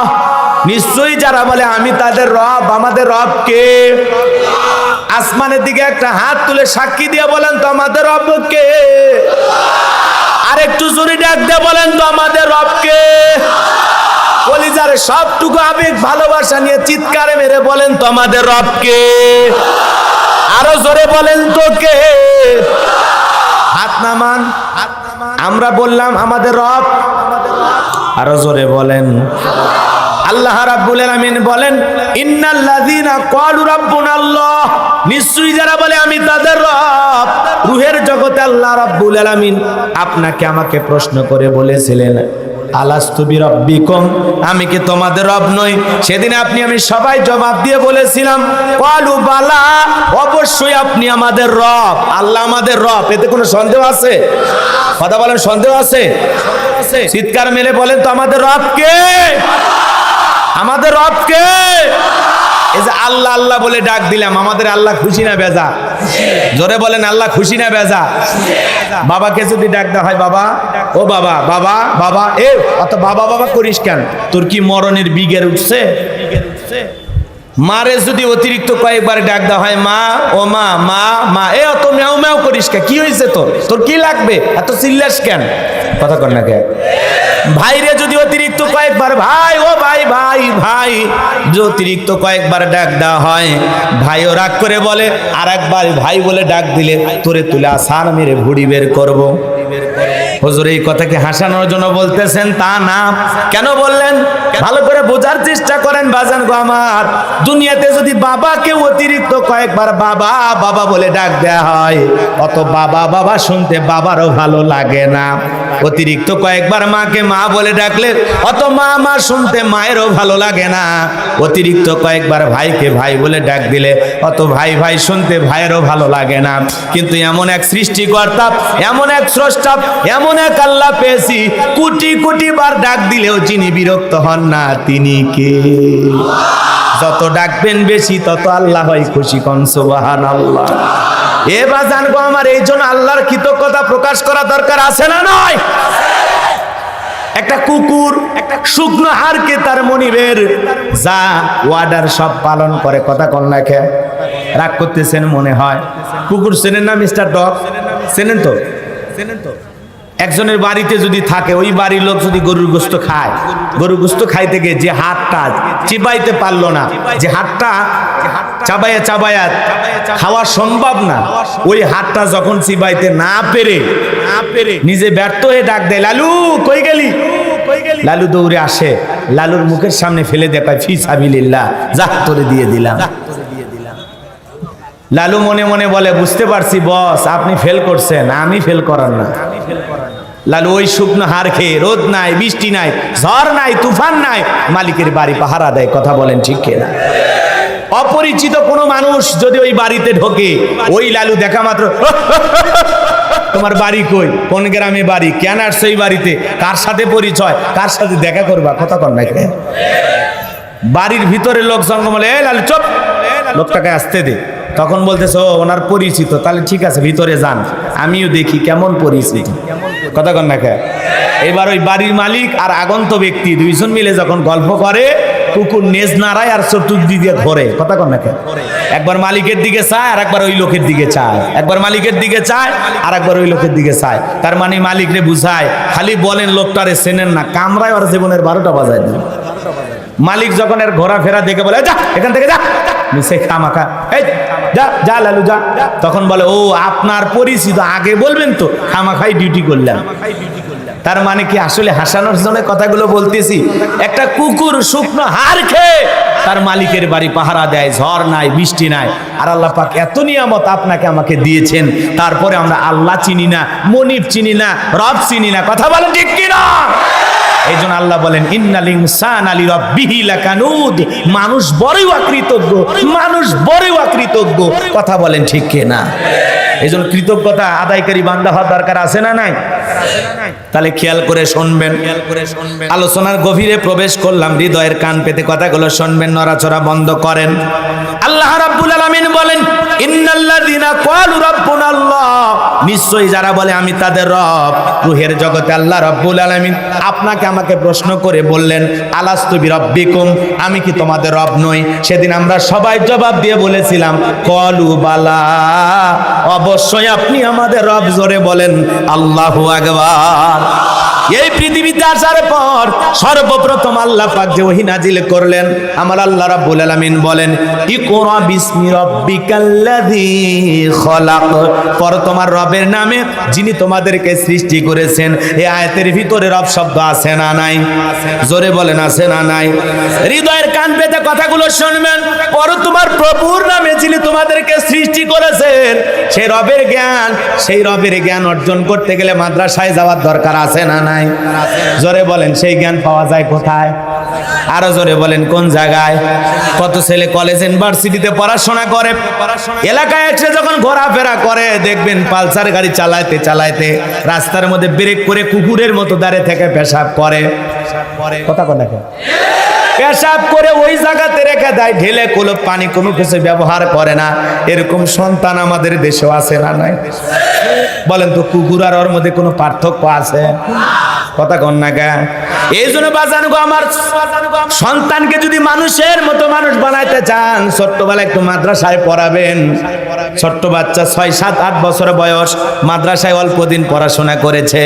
নিশ্চয়ই যারা বলে আমি তাদের রব। আমাদের রব কে? আসমানের দিকে একটা হাত তুলে সাক্ষী দিয়ে বলেন তো আমাদের রব কে? আরেকটু জোরে ডাক দিয়ে বলেন তো আমাদের রব কে? কলিজার সবটুকু আবেগ ভালোবাসা নিয়ে চিৎকারে মেরে বলেন তো আমাদের রব কে? আরো জোরে বলেন তো কে? হাত নামান। আমরা বললাম আমাদের রব। আরো জোরে বলেন। আল্লাহ রাব্বুল আলামিন বলেন, ইন্নাল্লাযীনা ক্বালু রাব্বুনাল্লাহ, নিশ্চয়ই যারা বলে আমি তাদের রব। রূহের জগতে আল্লাহ রাব্বুল আলামিন আপনাকে আমাকে প্রশ্ন করে বলেছিলেন, আলাস্তু বিরাব্বিকুম, আমি কি তোমাদের রব নই? সেদিন আপনি আমি সবাই জবাব দিয়ে বলেছিলাম, ক্বালু বালা, অবশ্যই আপনি আমাদের রব। আল্লাহ আমাদের রব, এতে কোনো সন্দেহ আছে? কথা বলেন, সন্দেহ আছে? চিৎকার মেলে বলেন তো আমাদের রব কে? আমাদের রব কে? এই যে আল্লাহ আল্লাহ বলে ডাক দিলাম, আমাদের আল্লাহ খুশি না বেজা? জোরে বলেন, আল্লাহ খুশি না বেজা? বাবাকে যদি ডাক দেওয়া হয়, বাবা, ও বাবা, বাবা বাবা, এ অত বাবা বাবা করিস কেন? তোর কি মরণের বিগের উঠছে? মারে যদি অতিরিক্ত কয়েকবার ডাক দেওয়া হয়, মা, ও মা, মা মা, এ অত ম্যাও ম্যাও করিস কেন? কি হয়েছে তোর? তোর কি লাগবে? এত চিল্লাস কেন? কথা কর না কেন? ভাইরে যদি অতিরিক্ত কয়েকবার ভাই, ও ভাই, ভাই ভাই, অতিরিক্ত কয়েকবার ডাক দেওয়া হয়, ভাইও রাগ করে বলে, আর একবার ভাই বলে ডাক দিলে তোরে তুলে আসার মেরে ভুড়ি বের করবো। হুজুর এই কথাকে হাসানোর জন্য বলতেছেন তা না। কেন বললেন ভালো করে বোঝার চেষ্টা করেন বাজান গো আমার। দুনিয়াতে যদি বাবাকে অতিরিক্ত কয়েকবার বাবা বাবা বলে ডাক দেয়া হয়, অত বাবা বাবা শুনতে বাবারও ভালো লাগে না। অতিরিক্ত কয়েকবার মাকে মা বলে ডাকলে অত মা মা শুনতে মায়েরও ভালো লাগে না। অতিরিক্ত কয়েকবার ভাইকে ভাই বলে ডাক দিলে অত ভাই ভাই শুনতে ভাইয়েরও ভালো লাগে না। কিন্তু এমন এক সৃষ্টিকর্তা, এমন এক স্রষ্টা, এমন এক আল্লাহ পেয়েছি, কোটি কোটি বার ডাক দিলেও যিনি বিরক্ত হন না তিনি কে? যত ডাকবেন বেশি তত আল্লাহ হয় খুশি। কোন সুবহানাল্লাহ। এ বাজান গো আমার, এই জন্য আল্লাহর কৃতজ্ঞতা প্রকাশ করা দরকার আছে না নয়? একটা কুকুর একটা শুকনো হাড়কে তার মনিবের যা ওয়ার্ডার সব পালন করে। কথা কন না খেয়ে রাগ করতেছেন মনে হয়। কুকুর চেনেন না মিস্টার ডগ? চেনেন তো? চেনেন তো? একজনের বাড়িতে যদি থাকে, ওই বাড়ির লোক যদি গরুর গোশত খায়, গরুর গোশত খাইতে গিয়ে যে হাতটা চিবাইতে পারলো না, যে হাতটা চাবায়া চাবায়া খাওয়া সম্ভব না, ওই হাতটা যখন চিবাইতে না পেরে নিজে ব্যর্থ হয়ে ডাক দেয়, লালু কই গেলি? লালু দৌড়ে আসে, লালুর মুখের সামনে ফেলে দেখায়, ফি সাবিলিল্লাহ, যা তোরে দিয়ে দিলাম। লালু মনে মনে বলে, বুঝতে পারছি বস, আপনি ফেল করছেন, আমি ফেল করার না। লালু ওই শুকনো হাড় খেয়ে, রোদ নাই, বৃষ্টি নাই, ঝড় নাই, তুফান নাই, মালিকের বাড়ি পাহারা দেয়। কথা বলেন ঠিক কিনা? অপরিচিত কোনো মানুষ যদি ওই বাড়িতে ঢোকে, ওই লালু দেখা মাত্র, তোমার বাড়ি কই, কোন গ্রামে বাড়ি, কেন আসছো এই বাড়িতে, কার সাথে পরিচয়, কার সাথে দেখা করবা, কথা কর না। বাড়ির ভিতরে লোক সঙ্গে বলে, এই লালু চুপ, লোকটাকে আসতে দে। তখন বলতেছে, ও ওনার পরিচিত, তাহলে ঠিক আছে ভিতরে যান, আমিও দেখি কেমন পরিচিত, কথা কর না। এবার ওই বাড়ির মালিক আর আগন্ত ব্যক্তি দুইজন মিলে যখন গল্প করে, কুকুর নেজ নাড়ায় আর চতুর্দিক দিয়ে ঘোরে, কথা কর না। একবার মালিকের দিকে চায়, আর একবার ওই লোকের দিকে চায়, একবার মালিকের দিকে চায়, আর একবার ওই লোকের দিকে চায়। তার মানে মালিক রে বুঝায়, খালি বলেন লোকটারে চেনেন না, কামরায় ওর জীবনের 12টা বাজায় দিন। মালিক যখন এর ঘোরাফেরা দেখে বলে, যা এখান থেকে যা, মিশে খামাখা, এই যা যা লালু যা। তখন বলে, ও আপনার পরিচিত, আগে বলবেন তো, খামাখাই ডিউটি করলাম। তার মানে কি, আসলে হাসানোর জন্য কথাগুলো বলতেছি। একটা কুকুর শুকনো হাড় খেয়ে তার মালিকের বাড়ি পাহারা দেয়, ঝড় নাই, বৃষ্টি নাই। আর আল্লাহ পাক এত নিয়ামত আপনাকে আমাকে দিয়েছেন, তারপরে আমরা আল্লাহ চিনি না, মনিব চিনি না, রব চিনি না, কথা বলেন ঠিক কিনা? এই জন্য আল্লাহ বলেন, ইন্নাল ইনসানা লিরাব্বিহি লাকানুদ, মানুষ বড়ই অকৃতজ্ঞ, মানুষ বড়ই অকৃতজ্ঞ, কথা বলেন ঠিক কিনা? এই জন্য কৃতজ্ঞতা আদায়কারী বান্দা হওয়ার দরকার আছে না নাই? তাহলে খেয়াল করে শুনবেন, আলোচনার গভীরে প্রবেশ করলাম, হৃদয়ের কান পেতে কথাগুলো শুনবেন, নড়াচড়া বন্ধ করেন। আল্লাহ রাব্বুল আলামিন বলেন, ইন্নাল্লাযীনা ক্বালু রাব্বুনাল্লাহ, নিশ্চয়ই যারা বলে আমি তাদের রব। রূহের জগতে আল্লাহ রাব্বুল আলামিন আপনাকে আমাকে প্রশ্ন করে বললেন, আলাস্তু বিরাব্বিকুম, আমি কি তোমাদের রব নই? সেদিন আমরা সবাই জবাব দিয়ে বলেছিলাম, ক্বালু বালা, অবশ্যই আপনি আমাদের রব। জোরে বলেন আল্লাহু আকবার। এই পৃথিবীতে আসার পর সর্বপ্রথম আল্লাহ পাক যে ওহী নাজিল করলেন, আমার আল্লাহ রাব্বুল আলামিন বলেন, ইকরা বিসমি রাব্বিকাল্লাযী খলাক, পর তোমার রবের নামে যিনি তোমাদেরকে সৃষ্টি করেছেন। এই আয়াতের ভিতরে রব শব্দ আছে না নাই? জোরে বলেন আছে না নাই? হৃদয়ের কান পেতে কথাগুলো শুনবেন। পর তোমার প্রভুর নামে যিনি তোমাদেরকে সৃষ্টি করেছেন, সেই রবের জ্ঞান, সেই রবের জ্ঞান অর্জন করতে গেলে মাদ্রাসায় যাওয়ার দরকার আছে না নাই? জোরে বলেন, সেই জ্ঞান পাওয়া যায় কোথায়? আরো জোরে বলেন, কোন জায়গায়? কত ছেলে কলেজ ইউনিভার্সিটিতে পড়াশোনা করে, এলাকায় এসে যখন ঘোরাফেরা করে, দেখবেন পালসার গাড়ি চালাইতে চালাইতে রাস্তার মধ্যে ব্রেক করে কুকুরের মতো দাঁড়িয়ে থেকে পেশাব করে, কথা কথা পেশাব করে ওই জায়গাতে রেখে দেয়, ঢেলে কুলো পানি, কোনো কিছু ব্যবহার করে না। এরকম সন্তান আমাদের দেশেও আছে না নাই? বলেন তো, কুকুর আর ওর মধ্যে কোনো পার্থক্য আছে? কথা কন না গা। এই জন্য বাজান গো, আমার সন্তানকে যদি মানুষের মতো মানুষ বানাইতে চান, ছোট্টবেলা একটু মাদ্রাসায় পড়াবেন। ছোট্ট বাচ্চা 6, 7, 8 বছর বয়স, মাদ্রাসায় অল্প দিন পড়াশোনা করেছে,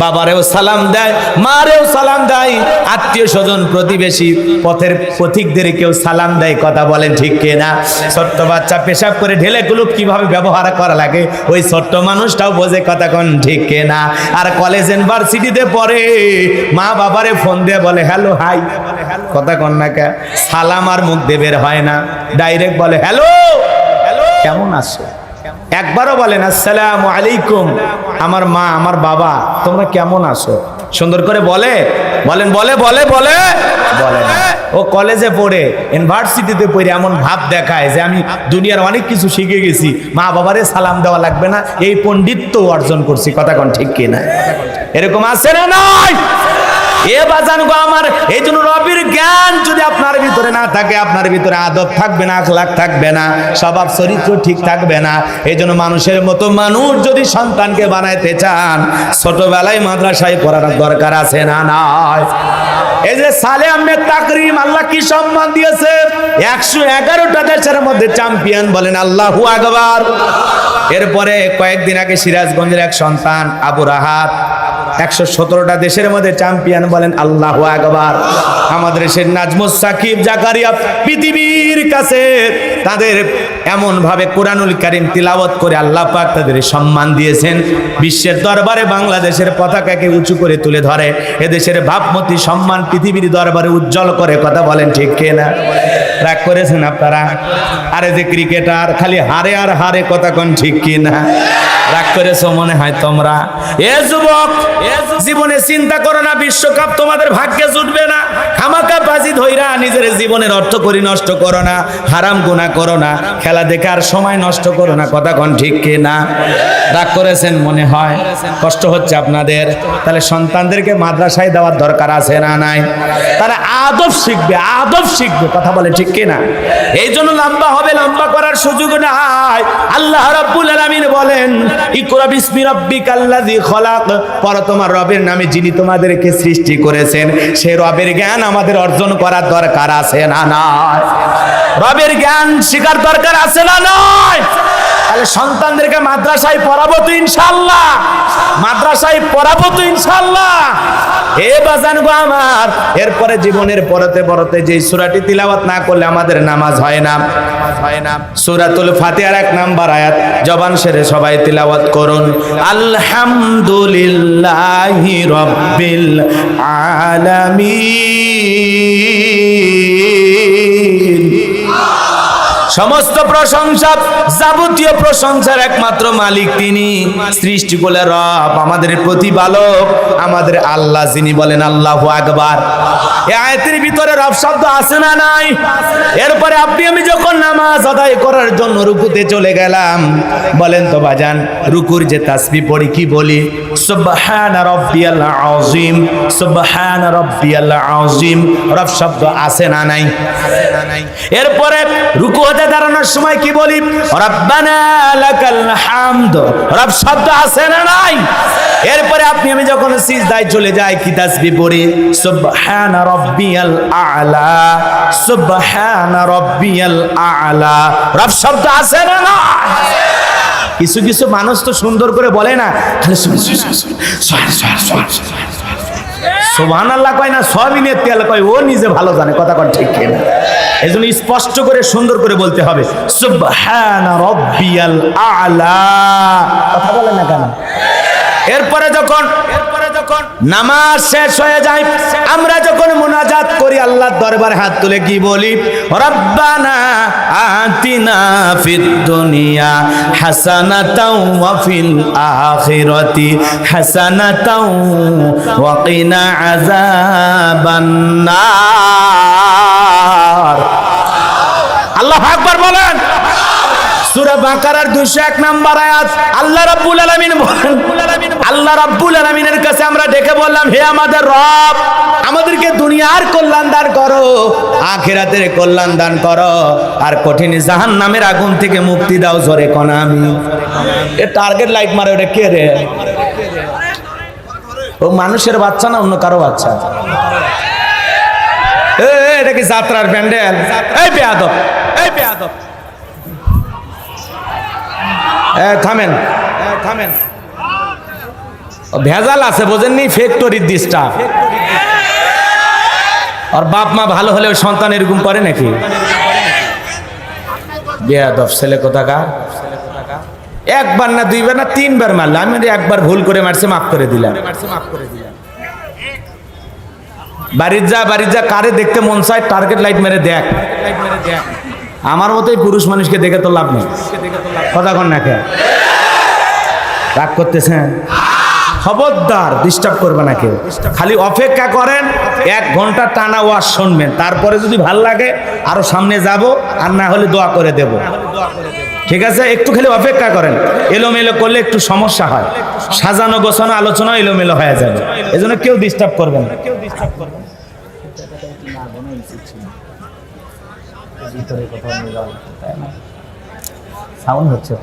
বাবারেও সালাম দেয়, মারেও সালাম দেয়, আত্মীয় স্বজন প্রতিবেশী পথের পথিকদের কেউ সালাম দেয়, কথা বলেন ঠিক কিনা? ছোট্ট বাচ্চা পেশাব করে ঢেলে গুলো কিভাবে ব্যবহার করা লাগে, ওই ছোট্ট মানুষটাও বোঝে, কথা কন ঠিক কিনা? আর কলেজ ইউনিভার্সিটিতে পড়ে, মা বাবারে ফোন দিয়ে বলে হ্যালো হাই, কথা কন না কে? সালাম আর মুখ দিয়ে বের হয় না, ডাইরেক্ট বলে হ্যালো, কেমন আছো? একবারও বলেন আসসালামু আলাইকুম, আমার মা আমার বাবা তোমরা কেমন আছো? সুন্দর করে বলে, বলেন, বলে বলে বলে বলে না। ও কলেজে পড়ে, ইউনিভার্সিটিতে পড়ে এমন ভাব দেখায় যে আমি দুনিয়ার অনেক কিছু শিখে গেছি, মা বাবারে সালাম দেওয়া লাগবে না, এই পণ্ডিত্য অর্জন করছি, কথা কন ঠিক কিনা? এরকম আছে না নাই? এ বাজান গো আমার, এই জন্য রবের জ্ঞান যদি আপনার ভিতরে না থাকে, আপনার ভিতরে আদব থাকবে না, আখলাক থাকবে না, স্বভাব চরিত্র ঠিক থাকবে না। এই জন্য মানুষের মতো মানুষ যদি সন্তানকে বানাইতে চান, ছোটবেলায় মাদ্রাসায় পড়ার দরকার আছে না নাই? এই যে সালে আহমেদ তাকরিম, আল্লাহ কি সম্মান দিয়েছে, 111টা দেশের মধ্যে চ্যাম্পিয়ন, বলেন আল্লাহু আকবার। এরপরে কয়েকদিন আগে সিরাজগঞ্জের এক সন্তান আবু রাহাত, 117টা দেশের মধ্যে চ্যাম্পিয়ন, বলেন আল্লাহু আকবার। আমাদের দেশের নাজমুস সাকিব জাকারিয়া পৃথিবীর কাছে তাদের এমন ভাবে কোরআনুল কারীম তিলাওয়াত করে আল্লাহ পাক তাদের সম্মান দিয়েছেন, বিশ্বের দরবারে বাংলাদেশের পতাকাকে উঁচু করে তুলে ধরে, এদেশের ভাবমূর্তি সম্মান পৃথিবীর দরবারে উজ্জ্বল করে। কথা বলেন ঠিক কিনা? রাগ করেছেন আপনারা? আরে যে ক্রিকেটার খালি হারে আর হারে, কথা কোন ঠিক কিনা? রাগ করেছো মনে হয় তোমরা? এ যুবক, জীবনে চিন্তা করো না বিশ্বকাপ তোমাদের ভাগ্যে জুটবে না। খামাকা বাজি ধইরা নিজের জীবনের অর্থ করি নষ্ট করো না, হারাম গুনাহ করো না, খেলা দেখার সময় নষ্ট করো না। কথা কোন ঠিক কিনা? রাগ করেছেন মনে হয়, কষ্ট হচ্ছে আপনাদের। তাহলে সন্তানদেরকে মাদ্রাসায় দেওয়ার দরকার আছে না নাই? তারা আদব শিখবে, আদব শিখবে। কথা বলে ঠিক কিনা? এই জন্য লম্বা হবে, লম্বা করার সুযোগ নাই। আল্লাহ রাব্বুল আলামিন বলেন ইকরা বিসমি রাব্বিকাল্লাযী খলাক, পড়ো তোমার রবের নামে যিনি তোমাদেরকে সৃষ্টি করেছেন। সেই রবের জ্ঞান আমাদের অর্জন করার দরকার আছে না নাই? রবের জ্ঞান শিখার দরকার আছে না নাই? তাহলে সন্তানদেরকে মাদ্রাসায় পড়াবো তো ইনশাআল্লাহ, মাদ্রাসায় পড়াবো তো ইনশাআল্লাহ। এ বাজান গো আমার, এরপরে জীবনের পরতে পরতে যে সূরাটি তিলাওয়াত না করলে আমাদের নামাজ হয় না, সূরাতুল ফাতিহার 1 নাম্বার আয়াত জবান সেরে সবাই তিলাওয়াত করুন। আলহামদুলিল্লাহি রাব্বিল আলামিন। সমস্ত প্রশংসা, যাবতীয় প্রশংসার একমাত্র মালিক তিনি, সৃষ্টি বলে রব, আমাদের প্রতিপালক, আমাদের আল্লাহ যিনি। বলেন আল্লাহু আকবার। এই আয়াতের ভিতরে রব শব্দ আছে না নাই? এরপরে আপনি আমি যখন নামাজ আদায় করার জন্য রুকুতে চলে গেলাম, বলেন তো বাজান, রুকুর যে তাসবিহ পড়ি কি বলি? সুবহানা রাব্বিয়াল আযীম, সুবহানা রাব্বিয়াল আযীম। রব শব্দ আছে না নাই? এরপরে রুকু হতে দাঁড়ানোর সময় কি বলি? রব্বানা লাকাল হামদ। রব শব্দ আছে না নাই? এরপরে আপনি আমি যখন সিজদায় চলে যাই কি তাসবিহ পড়ি? সুবহানা রাব্বিয়াল আ'লা, সুবহানা রাব্বিয়াল আ'লা। রব শব্দ আছে না নাই? কিছু কিছু মানুষ তো সুন্দর করে বলে না, খালি সুবহানাল্লাহ কয় না, সবিনের তেল কয়, ও নিজে ভালো জানে। কথা কন ঠিক কিনা? এজন্য স্পষ্ট করে সুন্দর করে বলতে হবে সুবহানা রাব্বিয়াল আ'লা। কথা বলে না কেন? এরপরে যখন নামাজ শেষ হয়ে যায়, আমরা যখন মুনাজাত করি আল্লাহর দরবারে হাত তুলে কি বলি? রব্বানা আতিনা ফিদ দুনিয়া হাসানাতাও ওয়া ফিল আখিরাতি হাসানাতাও ওয়া কিনা আযাবান নার। আল্লাহু আকবার বলেন। সূরা বাকারার 201 নম্বর আয়াত আল্লাহ রাব্বুল আলামিন বলেন, আল্লাহ রাব্বুল আলামিনের কাছে আমরা ডেকে বললাম, হে আমাদের রব, আমাদেরকে দুনিয়ার কল্যাণ দান করো, আখিরাতের কল্যাণ দান করো, আর কঠিন জাহান্নামের আগুন থেকে মুক্তি দাও। জোরে কোন আমি। এ টার্গেট লাইট মারে, ওটা কে রে? ও মানুষের বাচ্চা না অন্য কারো বাচ্চা? এটা কি যাত্রার প্যান্ডেল? এই বেয়াদব, এই বেয়াদব, থামেন, থামেন। ভেজাল আছে বোঝেননি? ফ্যাক্টরির দিশটা। আর বাপ মা ভালো হলে সন্তান এরকম করে নাকি? বেয়াদব ছেলে কোথাকার। একবার না দুইবার না তিনবার মারলো, আমি একবার ভুল করে মারছে, মাফ করে দিলাম। বাড়ির যা কারে দেখতে মন চায় টার্গেট লাইট মেরে দেখ। আমার মতোই পুরুষ মানুষকে দেখে তো লাভ নেই। কথা কন না কে? রাগ করতেছেন? খবরদার ডিস্টার্ব করবে না কেউ। খালি অপেক্ষা করেন, 1 ঘন্টা টানা ওয়াজ শুনবেন, তারপরে যদি ভাল লাগে আরো সামনে যাব, আর না হলে দোয়া করে দেব। ঠিক আছে? একটু খালি অপেক্ষা করেন। এলোমেলো করলে একটু সমস্যা হয়, সাজানো গোছানো আলোচনা এলোমেলো হয়ে যাবে। এজন্য কেউ ডিস্টার্ব করবেন না। সাউন্ড হচ্ছে,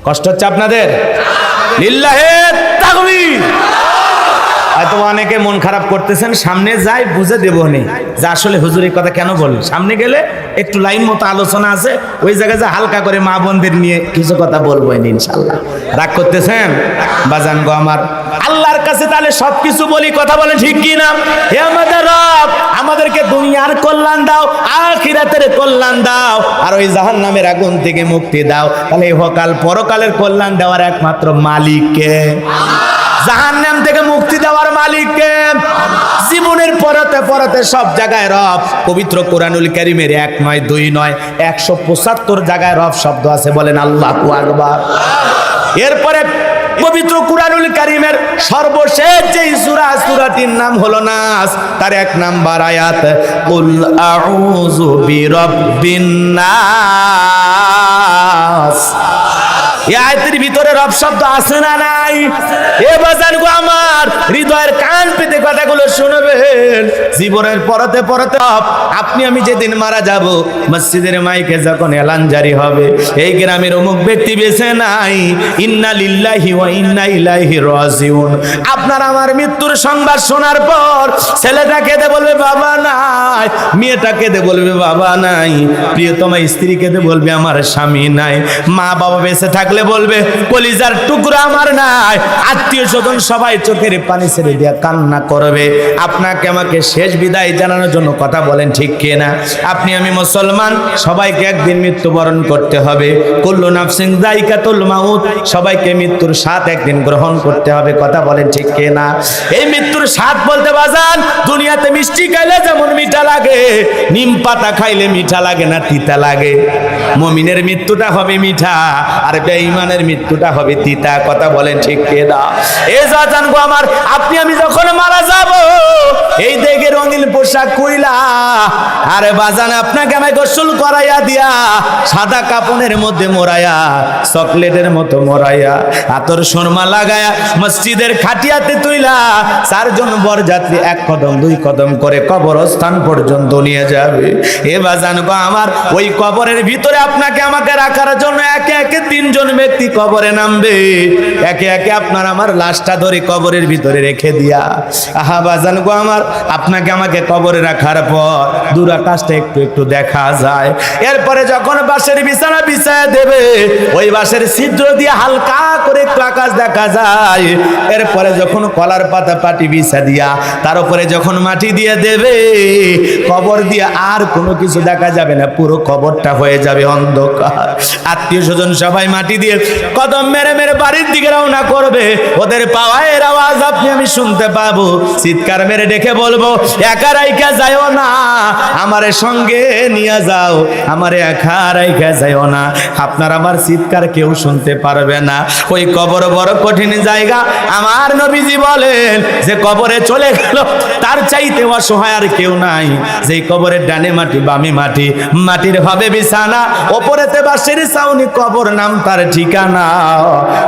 কষ্ট হচ্ছে আপনাদের? লিল্লাহে তাকবীর, হয়তো অনেকে মন খারাপ করতেছেন, সামনে যাই বুঝে দেবো নি যে আসলে হুজুর এই কথা কেন বললেন। সামনে গেলে একটু লাইন মতো আলোচনা আছে, ওই জায়গায় যে হালকা করে মা বোনদের নিয়ে কিছু কথা বলবো ইনশাল্লাহ। রাগ করতেছেন বাজান গো আমার? আল্লাহর কাছে তাহলে সবকিছু বলি, কথা বলে ঠিক কি না? হে আমাদের রব, আমাদেরকে দুনিয়ার কল্যাণ দাও, আখিরাতের কল্যাণ দাও, আর ওই জাহান্নামের আগুন থেকে মুক্তি দাও। তাহলে ইহকাল পরকালের কল্যাণ দেওয়ার একমাত্র মালিক কে? জাহান্নাম থেকে মুক্তি দেওয়ার মালিক কে? জীবনের পরতে পরতে সব জায়গায় রব। পবিত্র কোরআনুল কারীমের 1 নয় 2 নয় 175 জায়গায় রব শব্দ আছে, বলেন আল্লাহু আকবার। এরপরে পবিত্র কোরআনুল কারীমের সর্বশেষ যে সূরাটির নাম হলো নাস, তার 1 নাম্বার আয়াত, কুল আউযু বিরাব্বিন নাস। এই আয়াতের ভিতরে রব শব্দ আছে না নাই? এ বাজান গো আমার, হৃদয়ের কান পেতে কথাগুলো শুনবেন। জীবনের পরতে পরতে আপনি আমি যেদিন মারা যাব, মসজিদের মাইকে যখন এলান জারি হবে, এই গ্রামের অমুক ব্যক্তি বেঁচে নাই, ইন্না লিল্লাহি ওয়া ইন্না ইলাইহি রাজিউন, আপনার আমার মৃত্যুর সংবাদ শোনার পর ছেলেটা কেঁদে বলবে বাবা নাই, মেয়েটা কেঁদে বলবে বাবা নাই, প্রিয়তমা স্ত্রী কেঁদে বলবে আমার স্বামী নাই, মা বাবা বেঁচে থাকলে বলবে কলিজার টুকরা আমার নাই, আত্মীয় স্বজন সবাই চোখের পানি ছেড়ে দিয়ে কান্না করবে আপনাকে আমাকে শেষ বিদায় জানানোর জন্য। কথা বলেন ঠিক কিনা? আপনি আমি মুসলমান, সবাইকে একদিন মৃত্যুবরণ করতে হবে। কুল্লু নাফসিন যায়কাতুল মাউত, সবাইকে মৃত্যুর স্বাদ একদিন গ্রহণ করতে হবে। কথা বলেন ঠিক কিনা? এই মৃত্যুর স্বাদ বলতে বাজান, দুনিয়াতে মিষ্টি খাইলে যেমন মিঠা লাগে, নিম পাতা খাইলে মিঠা লাগে না তিতা লাগে। মুমিনের মৃত্যুটা হবে মিঠা, আর বেঈমানের মৃত্যুটা হবে তিতা। কথা বলেন ঠিক কিনা? এই জান গো আমার, আপনি আমি যখন মারা যাব, এই দেখে রঙিন পোশাক কইলা, আরে বাজান আপনাকে আমায় গোসল করাইয়া দিয়া, সাদা কাপনের মধ্যে মোড়াইয়া, চকলেটের মতো মোড়াইয়া, আতর সুরমা লাগায়া, মসজিদের খাটিয়াতে তুইলা, 4 জন বরযাত্রী 1 কদম 2 কদম করে কবরস্থান পর্যন্ত নিয়ে যাবে। এ বাজান গো আমার, ওই কবরের ভিতরে আপনাকে আমাকে রাখার জন্য একে একে 3 জন ব্যক্তি কবরে নামবে। একে একে আপনার আমার লাশটা ধরে কবরের ভিতরে রেখে দিয়া, আহা বাজান গো আমার, আপনাকে আমাকে কবরে রাখার পর দূর আকাশটা একটু একটু দেখা যায়। এরপরে যখন বাঁশের বিছানা বিছায় দেবে, ওই বাঁশের ছিদ্র দিয়ে হালকা করে একটু আকাশ দেখা যায়। এরপরে যখন কলার পাতা পাটি বিছা দিয়া তার উপরে যখন মাটি দিয়ে দেবে, কবর দিয়ে আর কোনো কিছু দেখা যাবে না, পুরো কবরটা হয়ে যাবে অন্ধকার। আত্মীয় স্বজন সবাই মাটি দিয়ে কদম মেরে মেরে বাড়ির দিকে রওনা করবে। ওদের পাওয়ার আওয়াজ আপনি আমি শুনতে পাবো, চিৎকার মেরে ডেকে বলবো, একা রাইখা যাও না, আমারে সঙ্গে নিয়ে যাও, আমারে একা রাইখা যাও না। আপনার আমার চিৎকার কেউ শুনতে পারবে না। ওই কবর বড় কঠিন জায়গা। আমার নবীজি বলেন যে কবরে চলে গেল, তার চাইতে অসহায় আর কেউ নাই। যেই কবরের ডানে মাটি বামে মাটি, মাটির হবে বিছানা, ওপরেতে বাঁশের ছাউনি, কবর নাম তার ঠিকানা।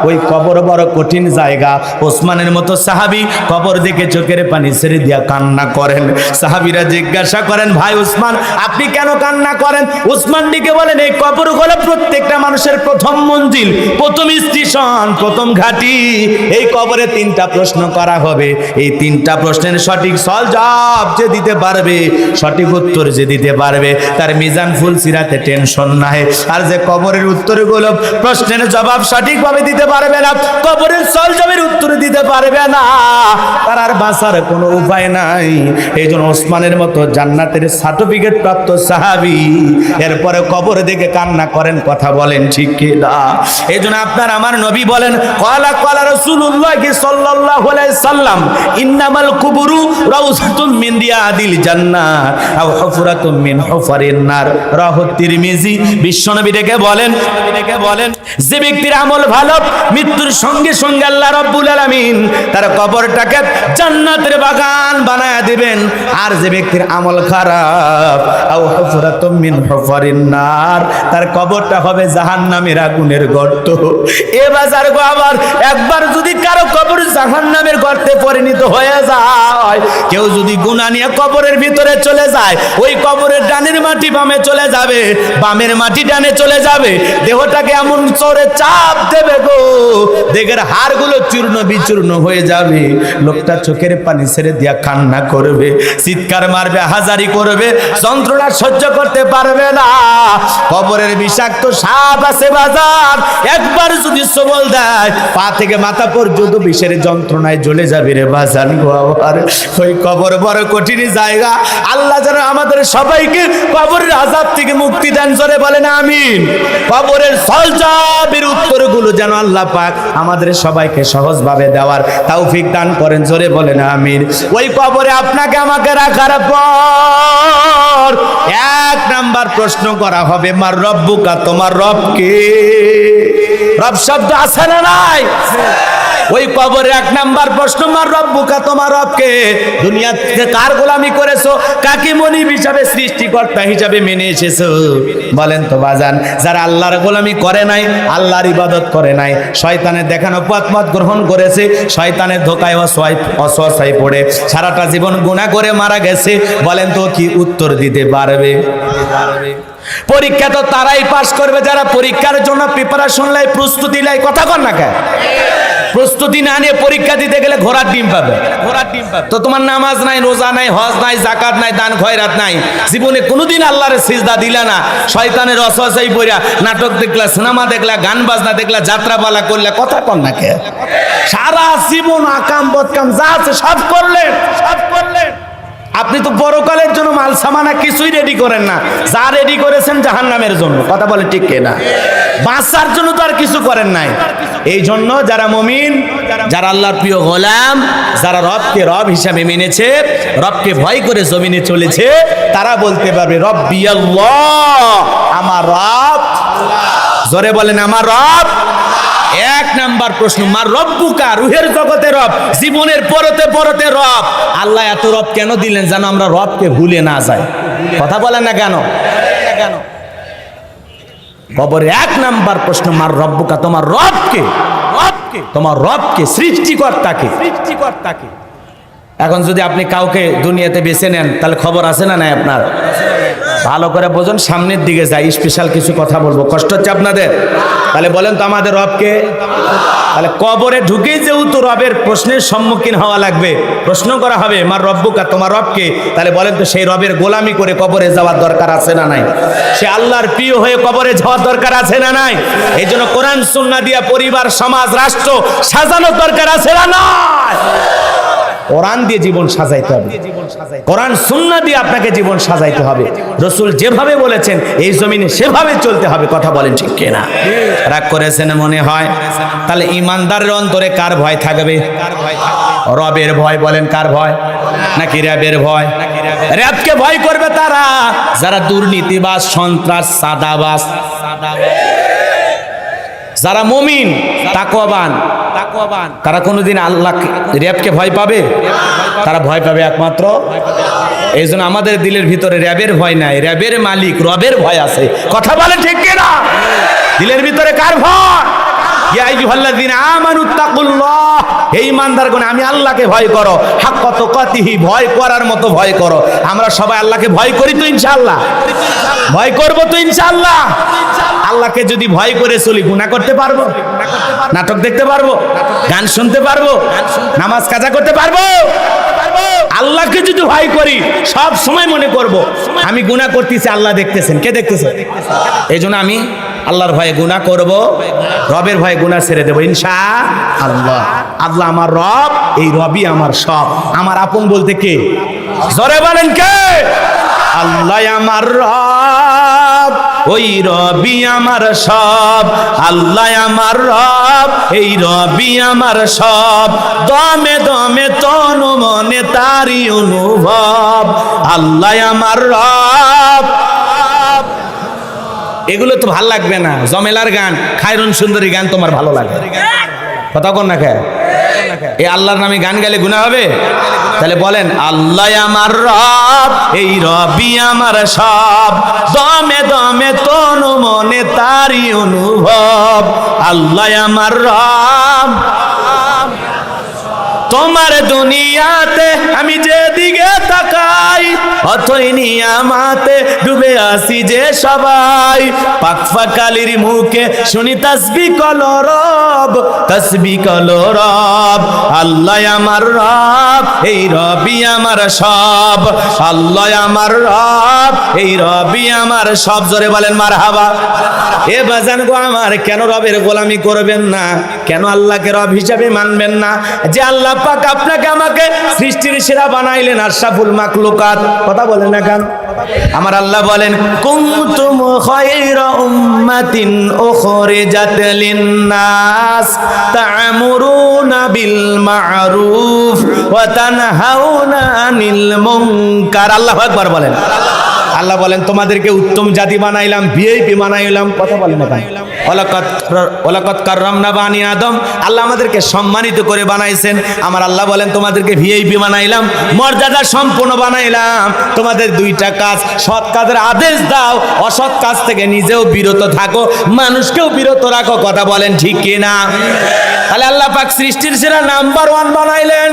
ওই কবর বড় কঠিন জায়গা। ওসমানের মতো সাহাবী কবর দেখে চোখের পানি ছেড়ে দিয়া কান্না করেন। সাহাবীরা জিজ্ঞাসা করেন, ভাই উসমান আপনি কেন কান্না করেন? উসমান দিকে বলেন, এই কবর হলো প্রত্যেকটা মানুষের প্রথম মঞ্জিল, প্রথম স্টেশন, প্রথম ঘাঁটি। এই কবরে 3টা প্রশ্ন করা হবে। এই 3টা প্রশ্নের সঠিক জবাব যে দিতে পারবে, সঠিক উত্তর যে দিতে পারবে, তার মিজান ফুল সিরাতে টেনশন নাই। আর যে কবরের উত্তরগুলো প্রশ্নের জবাব সঠিকভাবে দিতে পারবে না, কবরের জবাবের উত্তর দিতে পারবে না, তার আর বাঁচার কোনো উপায় নাই। এই জন্য ওসমানের মতো জান্নাতের সার্টিফিকেট প্রাপ্ত সাহাবী এরপরে কবর দেখে কান্না করেন। কথা বলেন ঠিক কি না? এই জন্য আপনার আমার নবী বলেন, ক্বালা ক্বালা রাসূলুল্লাহ সাল্লাল্লাহু আলাইহি সাল্লাম, ইন্নামাল কুবুরু রাউযাতুম মিন রিয়াদিল জান্নাহ আও হুফরাতুম মিন হুফারিন নার। রাহু তিরমিজি। বিশ্বনবী ডেকে বলেন, যে ব্যক্তির আমল ভালো, মৃত্যুর সঙ্গে সঙ্গে আল্লাহ রাব্বুল আলামিন তার কবরটাকে জান্নাতের বাগান বানায়া দিবেন। আর যে ব্যক্তির আমল খারাপ, আও হুফরাতুম মিন হুফারিন নার, তার কবরটা হবে জাহান্নামের আগুনের গর্ত। এ বাজার গো আমার, একবার যদি কারো কবর জাহান্নামের গর্তে পরিণত হয়ে যায়, কেউ যদি গুনাহ নিয়ে কবরের ভিতরে চলে যায়, ওই কবরের ডানের মাটি বামে চলে যাবে, বামের মাটি ডানে চলে যাবে, দেহটাকে এমন চোরে চাপ দেবে গো, দেহের হাড়গুলো চূর্ণ বিচূর্ণ হয়ে যাবে। লোকটা চোখের পানি ছেড়ে দিয়া কান্না করবে, চিৎকার মারবে, হাজারি করবে, যন্ত্রণা সহ্য করতে পারবে না। কবরের বিষাক্ত সাপ আছে বাজার, একবার যদি সবল দেয়, পা থেকে মাথা পর্যন্ত বিষের যন্ত্রণায় জ্বলে যাবে রে বাজান গো আমার। ওই কবর বড় কঠিন জায়গা। আল্লাহ যেন আমাদের সবাইকে কবরের আযাব থেকে মুক্তি দেন, জোরে বলেন আমিন। কবরের সলজবের উত্তরগুলো যেন আল্লাহ পাক আমাদের সবাইকে সহজভাবে দেওয়ার তৌফিক দান করেন, জোরে বলেন আমিন। ওই কবরে আপনাকে আমাকে রাখার পর এক নাম্বার প্রশ্ন করা হবে, মার রব্বুকা, তোমার রব কে? রব শব্দ আছে না নাই? ওই কবরে এক নাম্বার প্রশ্ন, মার রব্বুকা, তোমার রব কে? দুনিয়াতে কার গোলামি করেছো, কাকে মনিব হিসাবে, সৃষ্টিকর্তা হিসাবে মেনে এসেছো? বলেন তো বাজান। যারা আল্লাহর গোলামি করে নাই, আল্লাহর ইবাদত করে নাই, শয়তানের দেখানো পথ গ্রহণ করেছে, শয়তানের ধোকায় অসহায় পড়ে সারাটা জীবন গুনাহ করে মারা গেছে, বলেন তো কি উত্তর দিতে পারবে? পরীক্ষা তো তারাই পাস করবে যারা পরীক্ষার জন্য প্রিপারেশন লাই, প্রস্তুতি লাই। কথা কন না কেন? প্রস্তুতি না নিয়ে পরীক্ষা দিতে গেলে ঘোড়ার ডিম পাবে। তো তোমার নামাজ নাই, রোজা নাই, হজ নাই, যাকাত নাই, দান খয়রাত নাই, জীবনে কোনোদিন আল্লাহর সিজদা দিলা না, শয়তানের অসহায় পড়া নাটক দেখলা, সিনেমা দেখলা, গান বাজনা দেখলা, যাত্রাপালা করলে, কথা কন না কে? সারা জীবন আকাম বদকাম যা আছে সব করলেন। আপনি তো পরকালের জন্য মাল সামানা কিছুই রেডি করেন না, যা রেডি করেছেন জাহান্নামের জন্য। কথা বলে ঠিক কিনা? বাঁচার জন্য তো আর কিছু করেন নাই। এই জন্য যারা মুমিন, যারা আল্লাহর প্রিয় গোলাম, যারা রবকে রব হিসাবে মেনেছে, রবকে ভয় করে জমিনে চলেছে, তারা বলতে পারবে রব্বি আল্লাহ, আমার রব। জোরে বলেন আমার রব। এক নাম্বার প্রশ্ন, মার রব্বুকা, রুহের জগতে রব, জীবনের পরতে রব। আল্লাহ এত রব কেন দিলেন? যেন আমরা রবকে ভুলে না যাই। কথা বলেন না কেন? কবরে এক নাম্বার প্রশ্ন, মার রব্বুকা, তোমার রবকে, তোমার রবকে, সৃষ্টিকর্তাকে। এখন যদি আপনি কাউকে দুনিয়াতে বেছে নেন, তাহলে খবর আছে না নাই আপনার? ভালো করে বোঝুন, সামনের দিকে যাই, স্পেশাল কিছু কথা বলবো। কষ্ট হচ্ছে আপনাদের? তাহলে বলেন তো আমাদের রবকে। তাহলে কবরে ঢুকেই যেহেতু রবের প্রশ্নের সম্মুখীন হওয়া লাগবে, প্রশ্ন করা হবে মার রব্বুকা, তোমার রবকে, তাহলে বলেন তো সেই রবের গোলামি করে কবরে যাওয়ার দরকার আছে না নাই? সে আল্লাহর প্রিয় হয়ে কবরে যাওয়ার দরকার আছে না নাই? এই জন্য কোরআন সুন্নাহ দিয়া পরিবার, সমাজ, রাষ্ট্র সাজানোর দরকার আছে না নাই? কোরআন দিয়ে জীবন সাজাইতে হবে, কোরআন সুন্নাহ দিয়ে আপনাকে জীবন সাজাইতে হবে। রাসূল যেভাবে বলেছেন এই জমিনে সেভাবে চলতে হবে। কথা বলেন ঠিক কিনা? রাগ করেছেন মনে হয়? তাহলে ইমানদারের অন্তরে কার ভয় থাকবে? রবের ভয়। বলেন কার ভয়? নাকি রবের ভয়? রবকে ভয় করবে তারা যারা দুর্নীতিবাজ, সন্ত্রাস, সাদাবাজ। যারা মুমিন, তাকওয়াবান, তারা কোনোদিন আল্লাহ রবকে ভয় পাবে? তারা ভয় পাবে একমাত্র। এই জন্য আমাদের দিলের ভিতরে রবের ভয় নাই, রবের মালিক রবের ভয় আছে। কথা বলে ঠিক কিনা? দিলের ভিতরে কার ভয়? ইয়া আইয়ুহাল্লাযীনা আমানুত্তাকুল্লাহ, হে ঈমানদারগণ, আমি আল্লাহকে ভয় করো, হাক্কা তুকাতিহি, ভয় করার মতো ভয় করো। আমরা সবাই আল্লাহকে ভয় করি তো ইনশাআল্লাহ? ভয় করব তো ইনশাআল্লাহ? আল্লাহকে যদি ভয় করে চলি, গুনাহ করতে পারবো? নাটক দেখতে পারবো? গান শুনতে পারবো? নামাজ কাজা করতে পারবো? আল্লাহকে যদি ভয় করি, সব সময় মনে করব আমি গুনাহ করতেছি, আল্লাহ দেখতেছেন। কে দেখতেছেন? এই জন্য আমি আল্লাহর ভয়ে গুনাহ করব, রবের ভয়ে গুনাহ ছেড়ে দেবো ইনশাআল্লাহ। আল্লাহ আমার রব, এই রবই আমার সব। আমার আপন বলতে কে? জোরে বলেন কে? আল্লাহ আমার রব, ওই রবি আমার সব। আল্লাহ আমার রব, এই রবি আমার সব। দমে দমে তন মনে তারি অনুভব। আল্লাহ আমার রব। এগুলো তো ভাল লাগবে না, জমেলার গান, খায়রুন সুন্দরী গান তোমার ভালো লাগে। কথা কন না কে? এই আল্লাহর নামে গান গাইলে গুনাহ হবে? তাহলে বলেন আল্লাহ আমার রব, এই রবই আমার সব, দমে দমে তনু মনে তারই অনুভব। আল্লাহ আমার রব, তোমার দুনিয়াতে আমি যেদিকে তাকাই অথই নিয়ামাতে ডুবে আসি যে সবাই। পাক পাখালির মুখে শুনি তাসবিহ কলো রব, তাসবিহ কলো রব। আল্লাহ আমার রব, এই রবই আমার সব। আল্লাহ আমার রব, এই রবই আমার সব। জোরে বলেন মারহাবা। এ বাজান গো আমার, কেন রবের গোলামি করবেন না? কেন আল্লাহকে রব হিসাবে মানবেন না? যে আল্লাহ পাক আপনাকে আমাকে সৃষ্টির সেরা বানাইলেন, আশরাফুল মাখলুকাত। কথা বলেন না কেন? আমার আল্লাহ বলেন কুনতুম খায়রা উম্মাতিন উখরিজাত লিন-নাস তা'মুরুনা বিল মা'রুফ ওয়া তানহাউনা আনিল মুনকার। আল্লাহু আকবার বলেন। আল্লাহ বলেন তোমাদেরকে উত্তম জাতি বানাইলাম, ভিআইপি বানাইলাম। কথা বলেন না কেন? ওয়ালাকাদ কাররামনা বানি আদম। আল্লাহ আমাদেরকে সম্মানিত করে বানাইছেন। আমার আল্লাহ বলেন তোমাদেরকে ভিআইপি বানাইলাম, মর্যাদা সম্পন্ন বানাইলাম। তোমাদের দুইটা কাজ, সৎ কাজের আদেশ দাও, অসৎ কাজ থেকে নিজেও বিরত থাকো, মানুষকেও বিরত রাখো। কথা বলেন ঠিক কিনা? তাহলে আল্লাহ পাক সৃষ্টির সেরা নাম্বার 1 বানাইলেন।